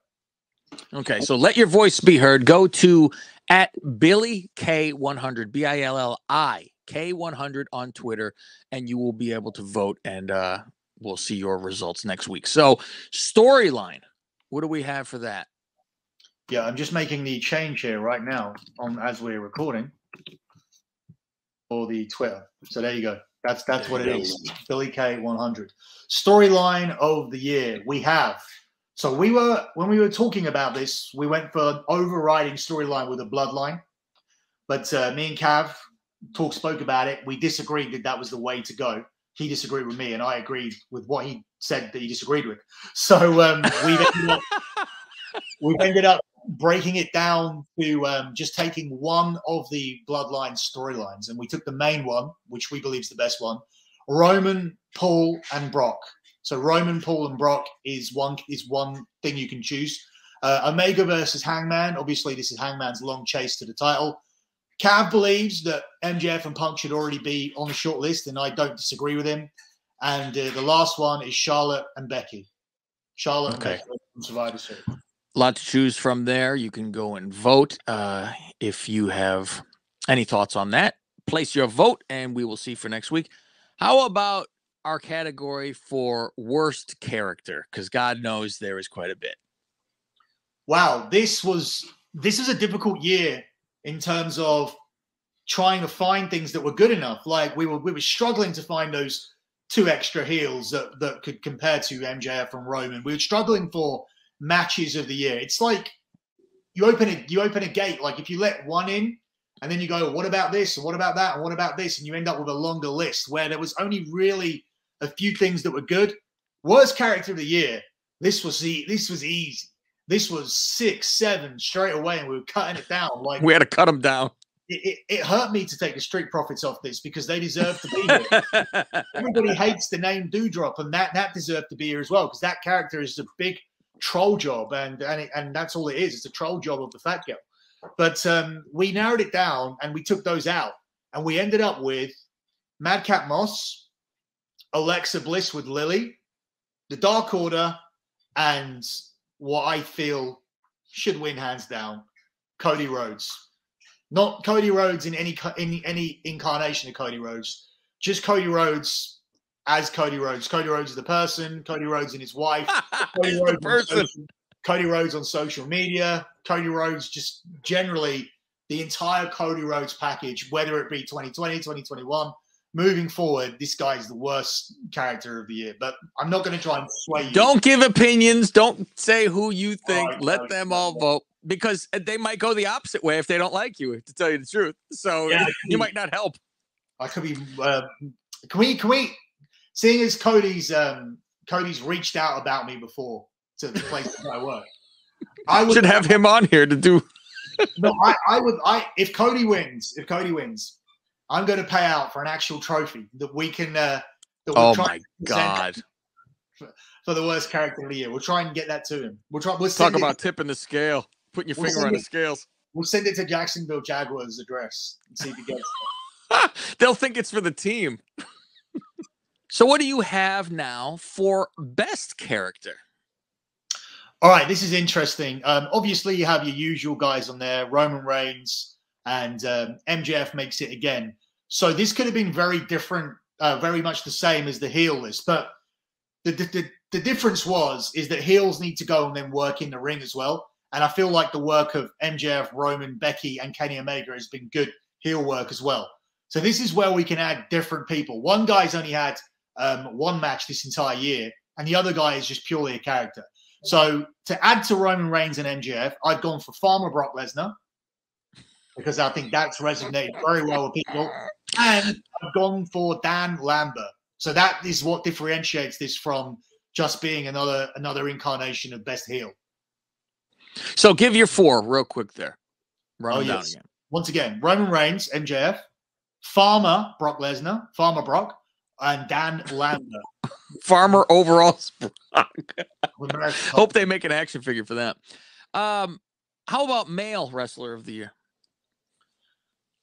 Okay, so let your voice be heard. Go to @BillyK100, BILLIK100 on Twitter, and you will be able to vote, and we'll see your results next week. So, storyline, what do we have for that? Yeah, I'm just making the change here right now as we're recording for the Twitter. So there you go. That's what it is. Billy K100. Storyline of the year. We have. So when we were talking about this, we went for an overriding storyline with a bloodline. But me and Cav spoke about it. We disagreed that was the way to go. He disagreed with me, and I agreed with what he said that he disagreed with. So we've ended up breaking it down to just taking one of the bloodline storylines, and we took the main one, which we believe is the best one: Roman, Paul, and Brock. So Roman, Paul, and Brock is one thing you can choose. Omega versus Hangman. Obviously, this is Hangman's long chase to the title. Cav believes that MJF and Punk should already be on the short list, and I don't disagree with him. And the last one is Charlotte and Becky. Charlotte and Becky from Survivor Series. A lot to choose from there. You can go and vote if you have any thoughts on that. Place your vote, and we will see for next week. How about our category for worst character? Because God knows there is quite a bit. Wow, this was a difficult year in terms of trying to find things that were good enough. Like we were struggling to find those 2 extra heels that could compare to MJF and Roman. We were struggling for matches of the year. It's like you open a gate. Like if you let one in, and then you go, what about this? And what about that? And what about this? And you end up with a longer list where there was only really a few things that were good. Worst character of the year. This was easy. This was 6, 7 straight away, and we were cutting it down. Like we had to cut them down. It hurt me to take the street profits off this because they deserve to be here. Everybody hates the name Doudrop, and that deserved to be here as well because that character is a big troll job, and that's all it is. It's a troll job of the fat girl. But we narrowed it down, and we took those out, and we ended up with Madcap Moss, Alexa Bliss with Lily, the Dark Order, and what I feel should win hands down, Cody Rhodes. Not Cody Rhodes in any incarnation of Cody Rhodes, just Cody Rhodes as Cody Rhodes. Cody Rhodes is the person. Cody Rhodes and his wife. Cody Rhodes the person. Cody Rhodes on social media. Cody Rhodes just generally the entire Cody Rhodes package, whether it be 2020, 2021, moving forward, this guy is the worst character of the year. But I'm not going to try and sway you. Don't give opinions. Don't say who you think. Let them all vote. Because they might go the opposite way if they don't like you, to tell you the truth. So yeah, you might not help. I could be. Can we? Seeing as Cody's reached out about me before to the place that I work, I would should have him on here to do. No, I would. If Cody wins, I'm going to pay out for an actual trophy that we can. Oh my God. For the worst character of the year, we'll try and get that to him. We'll talk about tipping the scale. Putting your finger on the scales. We'll send it to Jacksonville Jaguars' address and see if he gets it. They'll think it's for the team. So what do you have now for best character? All right, this is interesting. Obviously, you have your usual guys on there. Roman Reigns and MJF makes it again. So this could have been very different, very much the same as the heel list. But the difference is that heels need to go and then work in the ring as well. And I feel like the work of MJF, Roman, Becky, and Kenny Omega has been good heel work as well. So this is where we can add different people. One guy's only had one match this entire year, and the other guy is just purely a character. So to add to Roman Reigns and MJF, I've gone for Farmer Brock Lesnar because I think that's resonated very well with people. And I've gone for Dan Lambert. So that is what differentiates this from just being another incarnation of best heel. So give your 4 real quick there. Run down again. Once again, Roman Reigns, MJF, Farmer Brock Lesnar, Farmer Brock, and Dan Lambert. Farmer overalls Brock. Hope they make an action figure for that. How about male wrestler of the year?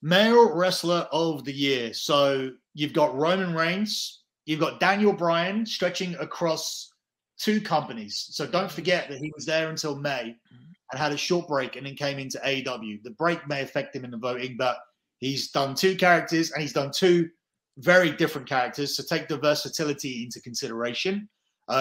Male wrestler of the year. So you've got Roman Reigns, you've got Daniel Bryan stretching across 2 companies. So don't forget that he was there until May and had a short break and then came into AEW. The break may affect him in the voting, but he's done 2 characters and he's done 2 very different characters. So take the versatility into consideration.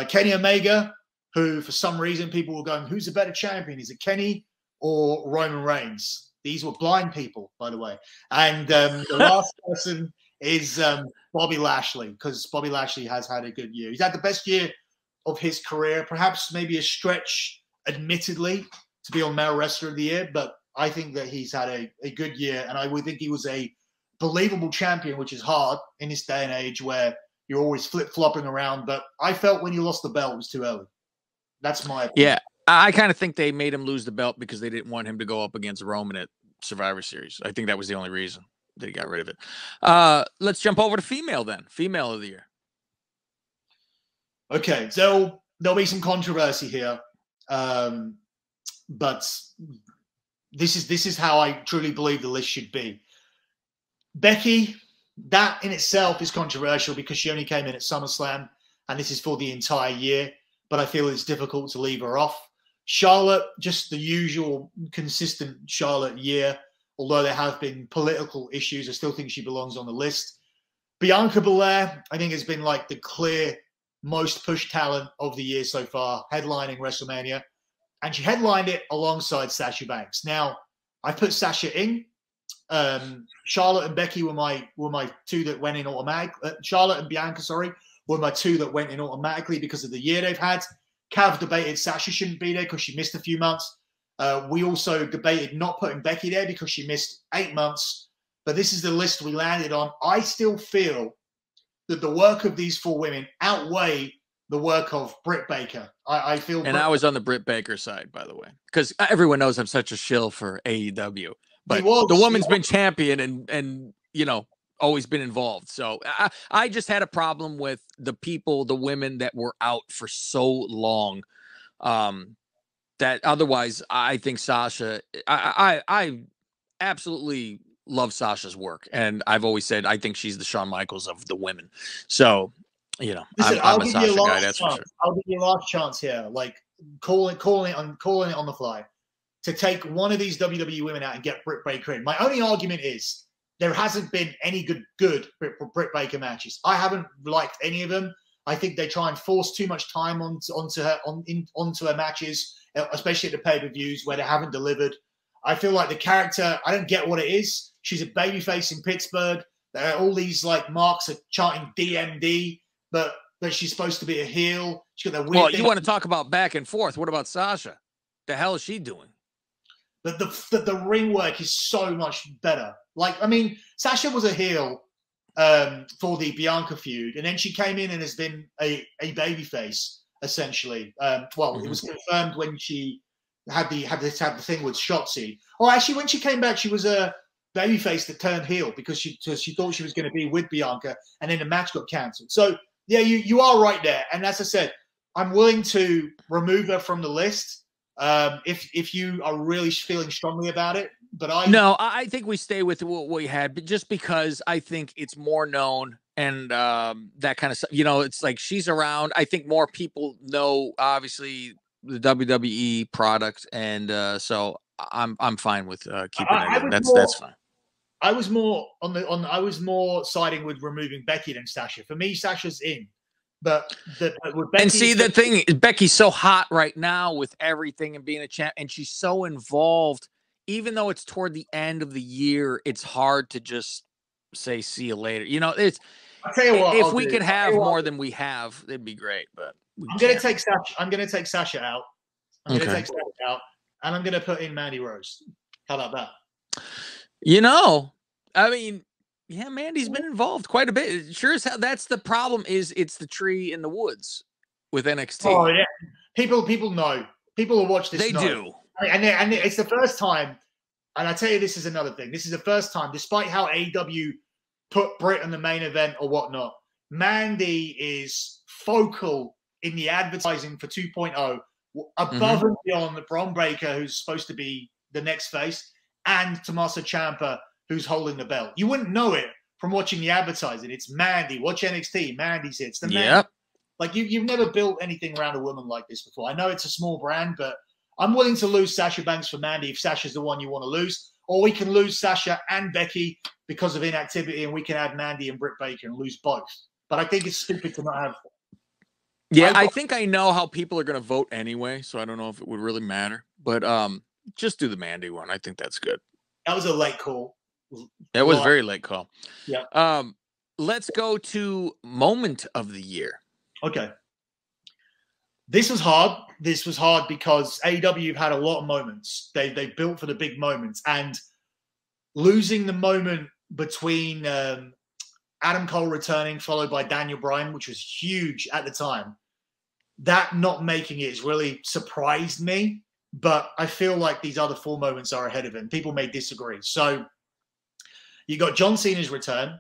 Kenny Omega, who for some reason people were going, who's a better champion? Is it Kenny or Roman Reigns? These were blind people, by the way. And the last person is Bobby Lashley, because Bobby Lashley has had a good year. He's had the best year of his career, perhaps maybe a stretch, admittedly, to be on Male Wrestler of the Year, but I think that he's had a good year, and I would think he was a believable champion, which is hard in this day and age where you're always flip-flopping around, but I felt when he lost the belt, it was too early. That's my opinion. Yeah, I kind of think they made him lose the belt because they didn't want him to go up against Roman at Survivor Series. I think that was the only reason that he got rid of it. Let's jump over to female then. Female of the year. Okay, so there'll be some controversy here, but this is how I truly believe the list should be. Becky that in itself is controversial because she only came in at SummerSlam, and this is for the entire year. But I feel it's difficult to leave her off. Charlotte, just the usual consistent Charlotte year. Although there have been political issues, I still think she belongs on the list. Bianca Belair, I think, has been like the clear most pushed talent of the year so far, headlining WrestleMania. And she headlined it alongside Sasha Banks. Now, I put Sasha in. Charlotte and Becky were my two that went in automatic. Charlotte and Bianca, sorry, were my two that went in automatically because of the year they've had. Cav debated Sasha shouldn't be there because she missed a few months. We also debated not putting Becky there because she missed 8 months. But this is the list we landed on. I still feel that the work of these 4 women outweigh the work of Britt Baker. I feel. And I was on the Britt Baker side, by the way, because everyone knows I'm such a shill for AEW. But the woman's been champion and you know, always been involved. So I just had a problem with the women that were out for so long. That otherwise, I think Sasha, I absolutely love Sasha's work. And I've always said, I think she's the Shawn Michaels of the women. So, you know, listen, I'm a Sasha guy. That's for sure. I'll give you a last chance here. Like calling it on the fly to take one of these WWE women out and get Britt Baker in. My only argument is there hasn't been any good Britt Baker matches. I haven't liked any of them. I think they try and force too much time onto her matches, especially at the pay-per-views where they haven't delivered. I feel like the character, I don't get what it is. She's a babyface in Pittsburgh. There are all these like marks are chanting DMD, but she's supposed to be a heel. She's got that weird Well, thing. you want to talk about back and forth. What about Sasha? The hell is she doing? But the ring work is so much better. Like, I mean, Sasha was a heel for the Bianca feud, and then she came in and has been a babyface essentially. It was confirmed when she had the thing with Shotzi. Oh, actually, when she came back, she was a babyface that turned heel because she thought she was going to be with Bianca, and then the match got cancelled. So yeah, you are right there. And as I said, I'm willing to remove her from the list if you are really feeling strongly about it. But I think we stay with what we had, but just because I think it's more known and that kind of stuff. You know, it's like she's around. I think more people know, obviously, the WWE product, and so I'm fine with keeping it in. That's fine. I was more I was more siding with removing Becky than Sasha. For me, Sasha's in. But with Becky, and see, the thing, Becky's so hot right now with everything and being a champ, and she's so involved. Even though it's toward the end of the year, it's hard to just say see you later. You know, I'll tell you what, if we could have more than we have, it'd be great. But I'm going to take Sasha. I'm going to take Sasha out. I'm going to take Sasha out, and I'm going to put in Mandy Rose. How about that? You know, I mean, yeah, Mandy's been involved quite a bit. Sure as hell. That's the problem. Is it's the tree in the woods with NXT. Oh yeah, people know. People who watch this. They do. And it's the first time, and I tell you, this is another thing. This is the first time, despite how AEW put Britt in the main event or whatnot, Mandy is focal in the advertising for 2.0, above and beyond the Bron Breakker, who's supposed to be the next face, and Tommaso Ciampa, who's holding the belt. You wouldn't know it from watching the advertising. It's Mandy. Watch NXT. Mandy's it's the man. Yep. Like you've never built anything around a woman like this before. I know it's a small brand, but I'm willing to lose Sasha Banks for Mandy if Sasha's the one you want to lose. Or we can lose Sasha and Becky because of inactivity, and we can add Mandy and Britt Baker and lose both. But I think it's stupid to not have. Yeah, I think I know how people are going to vote anyway, so I don't know if it would really matter. But just do the Mandy one. I think that's good. That was a late call. That was a very late call. Yeah. Let's go to moment of the year. Okay. This was hard. This was hard because AEW have had a lot of moments. They built for the big moments, and losing the moment between Adam Cole returning followed by Daniel Bryan, which was huge at the time, that not making it has really surprised me. But I feel like these other 4 moments are ahead of him. People may disagree. So you got John Cena's return,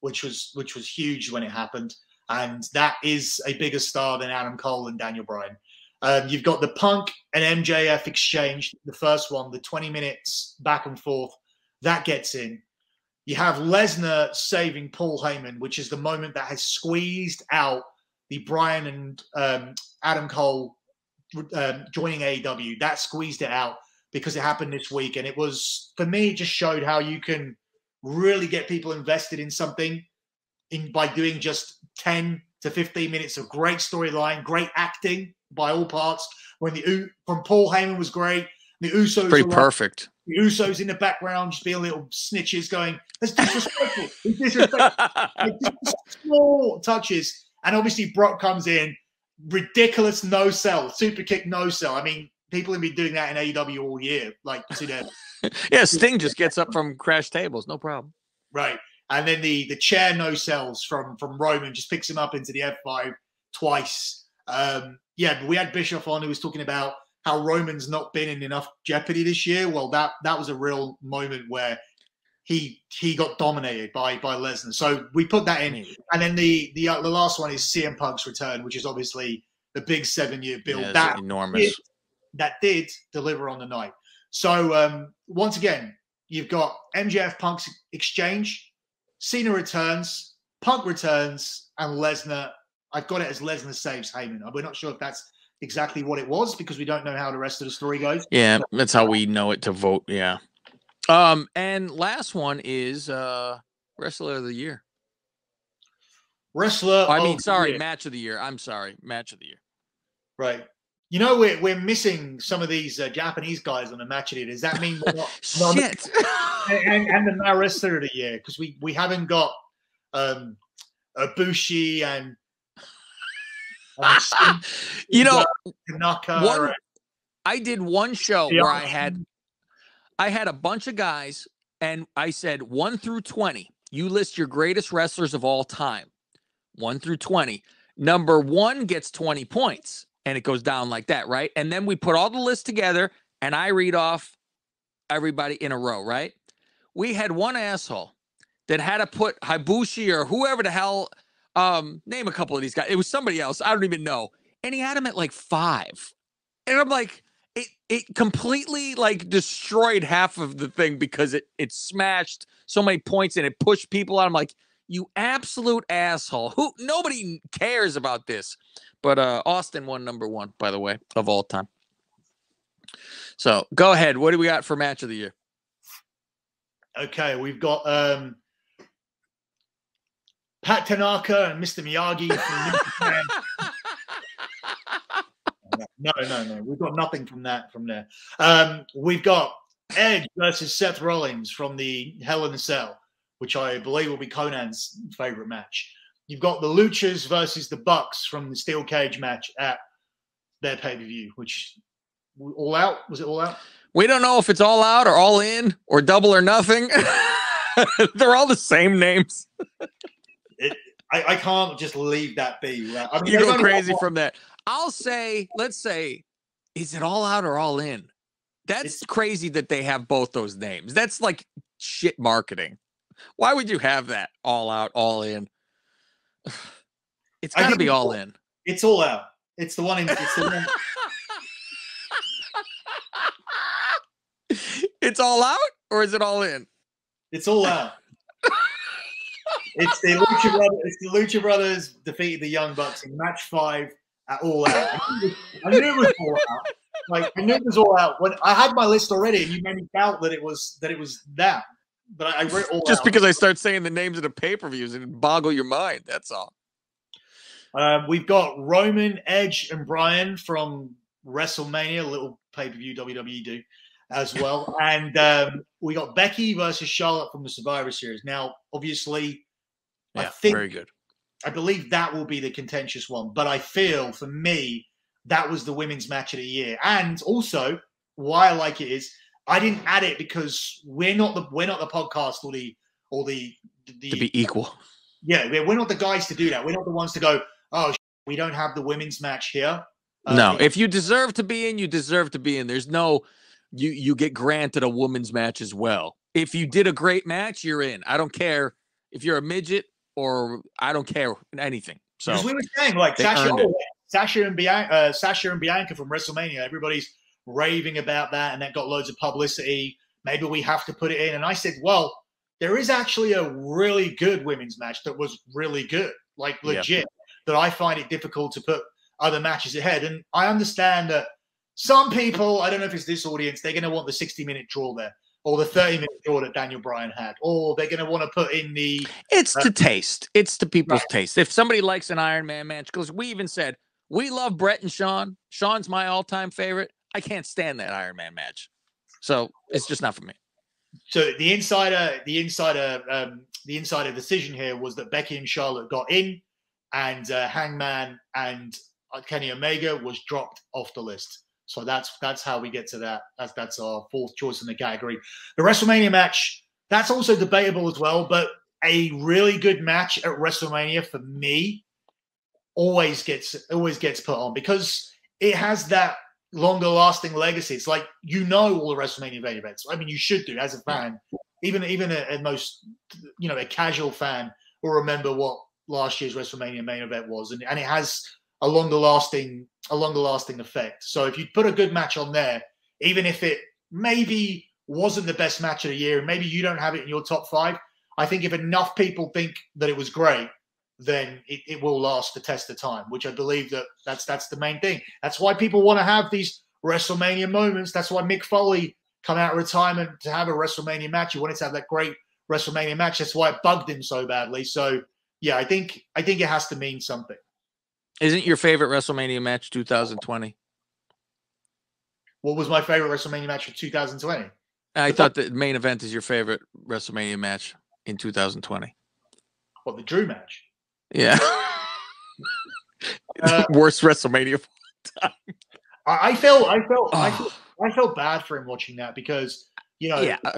which was huge when it happened. And that is a bigger star than Adam Cole and Daniel Bryan. You've got the Punk and MJF exchange, the first one, the 20 minutes back and forth. That gets in. You have Lesnar saving Paul Heyman, which is the moment that has squeezed out the Bryan and Adam Cole joining AEW. That squeezed it out because it happened this week. And it was, for me, it just showed how you can really get people invested in something by doing just 10 to 15 minutes of great storyline, great acting by all parts. From Paul Heyman was great. The Usos pretty perfect. The Usos in the background just being little snitches going, that's disrespectful. It's disrespectful. Like, just small touches. And obviously Brock comes in, ridiculous no sell, super kick no sell. I mean, people have been doing that in AEW all year. Like, to them. Yeah, Sting just gets up from crash tables, no problem. Right. And then the chair no sells from Roman, just picks him up into the F5 twice. Yeah, but we had Bischoff on who was talking about how Roman's not been in enough jeopardy this year. Well, that was a real moment where he got dominated by Lesnar. So we put that in. And then the last one is CM Punk's return, which is obviously the big 7-year build. Yeah, that's enormous. That did deliver on the night. So once again, you've got MJF Punk's exchange, Cena returns, Punk returns, and Lesnar. I've got it as Lesnar saves Heyman. We're not sure if that's exactly what it was because we don't know how the rest of the story goes. Yeah, that's how we know it to vote. Yeah. And last one is Wrestler of the Year. Match of the year. I'm sorry, match of the year. Right. You know, we're missing some of these Japanese guys on the match of the year. Does that mean we're not? Shit. and the Wrestler of the Year, because we haven't got Ibushi and you know, Tanaka. I did one show where I had a bunch of guys, and I said 1 through 20. You list your greatest wrestlers of all time. 1 through 20. Number 1 gets 20 points, and it goes down like that, right? And then we put all the lists together, and I read off everybody in a row, right? We had one asshole that had to put Ibushi or whoever the hell. Name a couple of these guys. It was somebody else. I don't even know. And he had him at like 5. And I'm like, it completely like destroyed half of the thing because it smashed so many points and it pushed people out. I'm like, you absolute asshole. Nobody cares about this. But Austin won number 1, by the way, of all time. So go ahead. What do we got for match of the year? Okay, we've got Pat Tanaka and Mr. Miyagi from New Japan. No. We've got nothing from there. We've got Edge versus Seth Rollins from the Hell in a Cell, which I believe will be Konnan's favorite match. You've got the Luchas versus the Bucks from the Steel Cage match at their pay-per-view, which All Out? Was it All Out? We don't know if it's All Out or All In or Double or Nothing. They're all the same names. I can't just leave that be. Right? I mean, you go crazy from that. Let's say, is it All Out or All In? It's crazy that they have both those names. That's like shit marketing. Why would you have that? All Out, All In. It's got to be All In. It's All Out. It's the one. It's All Out, or is it All In? It's All Out. It's the Lucha Brothers defeated the Young Bucks in match 5 at All Out. I knew it was All Out. Like, I knew it was All Out when I had my list already, and you made me doubt that it was that. But I wrote All Out just because I start saying the names of the pay-per-views and boggle your mind. That's all. We've got Roman, Edge, and Bryan from WrestleMania, a little pay-per-view WWE do as well. And we got Becky versus Charlotte from the Survivor Series. Now, obviously, I think very good. I believe that will be the contentious one. But I feel, for me, that was the women's match of the year. And also, why I like it is I didn't add it because we're not the podcast or the to be equal. Yeah, we're not the guys to do that. We're not the ones to go, oh, we don't have the women's match here. No, if you deserve to be in, you deserve to be in. There's no, you get granted a women's match as well. If you did a great match, you're in. I don't care if you're a midget or I don't care anything. So because we were saying like Sasha and Bianca from WrestleMania, everybody's raving about that, and that got loads of publicity. Maybe we have to put it in. And I said, well, there is actually a really good women's match that was really good, like legit, that I find it difficult to put other matches ahead. And I understand that some people, I don't know if it's this audience, they're going to want the 60-minute draw there, or the 30-minute draw that Daniel Bryan had, or they're going to want to put in the... It's to taste. It's to people's taste. If somebody likes an Iron Man match, because we even said, we love Brett and Sean. Sean's my all-time favorite. I can't stand that Iron Man match. So it's just not for me. So the insider decision here was that Becky and Charlotte got in, and Hangman and Kenny Omega was dropped off the list. So that's how we get to that. That's our fourth choice in the category. The WrestleMania match, that's also debatable as well, but a really good match at WrestleMania for me always gets put on because it has that longer lasting legacy. It's like, all the WrestleMania main events. I mean, you should do as a fan. Even a most, a casual fan will remember what last year's WrestleMania main event was, and it has a longer lasting effect. So if you put a good match on there, even if it maybe wasn't the best match of the year, and maybe you don't have it in your top 5, I think if enough people think that it was great, then it will last the test of time, which I believe that's the main thing. That's why people want to have these WrestleMania moments. That's why Mick Foley come out of retirement to have a WrestleMania match. He wanted to have that great WrestleMania match. That's why it bugged him so badly. So yeah, I think it has to mean something. Isn't your favorite WrestleMania match 2020? What was my favorite WrestleMania match for 2020? I thought the main event is your favorite WrestleMania match in 2020. What, the Drew match? Yeah. Worst WrestleMania of all time. I felt bad for him watching that because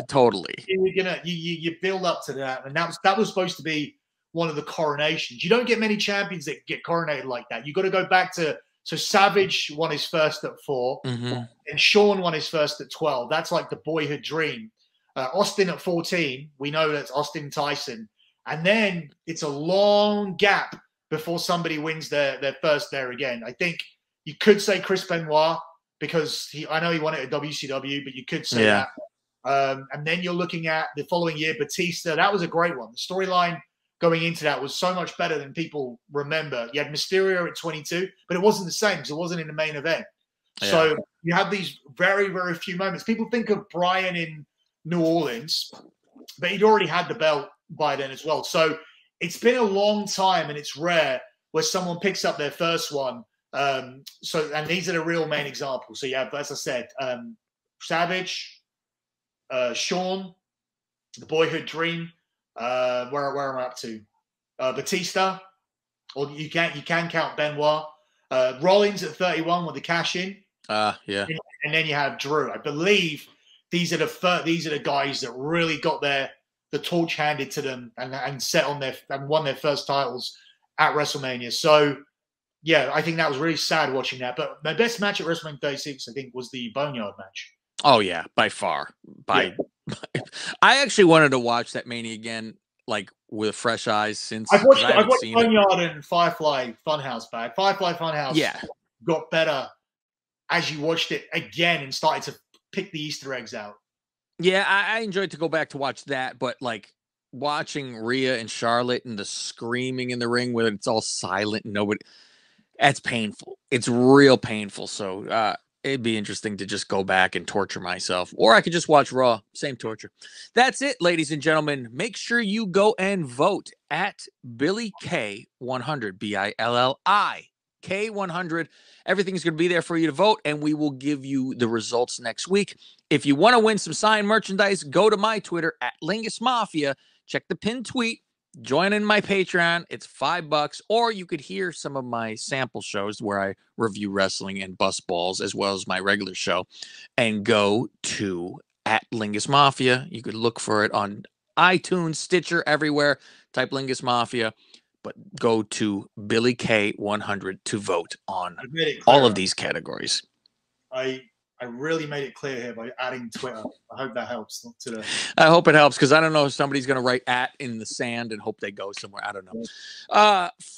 totally. You build up to that, and that was supposed to be one of the coronations. You don't get many champions that get coronated like that. You got to go back to Savage won his first at 4, and Shawn won his first at 12. That's like the boyhood dream. Austin at 14, we know that's Austin Tyson. And then it's a long gap before somebody wins their first there again. I think you could say Chris Benoit because I know he won it at WCW, but you could say that. And then you're looking at the following year, Batista. That was a great one. The storyline going into that was so much better than people remember. You had Mysterio at 22, but it wasn't the same because it wasn't in the main event. Yeah. So you have these very, very few moments. People think of Bryan in New Orleans, but he'd already had the belt by then as well. So it's been a long time, and it's rare where someone picks up their first one. And these are the real main examples. So you have, as I said, Savage, Shawn, the boyhood dream. Where am I up to? Batista, or you can count Benoit. Rollins at 31 with the cash in. Yeah. And then you have Drew. I believe these are the guys that really got the torch handed to them and set on and won their first titles at WrestleMania. So yeah, I think that was really sad watching that. But my best match at WrestleMania 36, I think, was the Boneyard match. Oh yeah, by far. I actually wanted to watch that Mania again, like with fresh eyes since I've watched Boneyard and Firefly Funhouse back. Firefly Funhouse got better as you watched it again and started to pick the Easter eggs out. Yeah, I enjoyed to go back to watch that, but like watching Rhea and Charlotte and the screaming in the ring where it's all silent and nobody, that's painful. It's real painful. So it'd be interesting to just go back and torture myself, or I could just watch Raw. Same torture. That's it, ladies and gentlemen. Make sure you go and vote at Billy K100, BILLI K100. Everything's going to be there for you to vote, and we will give you the results next week. If you want to win some signed merchandise, go to my Twitter at Lingus Mafia. Check the pinned tweet. Join in my Patreon. It's $5, or you could hear some of my sample shows where I review wrestling and bust balls, as well as my regular show. And go to at Lingus Mafia. You could look for it on iTunes, Stitcher, everywhere. Type Lingus Mafia. But go to Billy K100 to vote on all of these categories. I really made it clear here by adding Twitter. I hope that helps. I hope it helps, because I don't know if somebody's going to write at in the sand and hope they go somewhere. I don't know.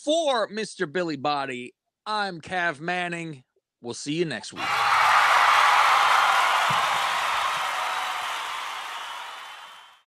For Mr. Billy Body, I'm Cav Manning. We'll see you next week.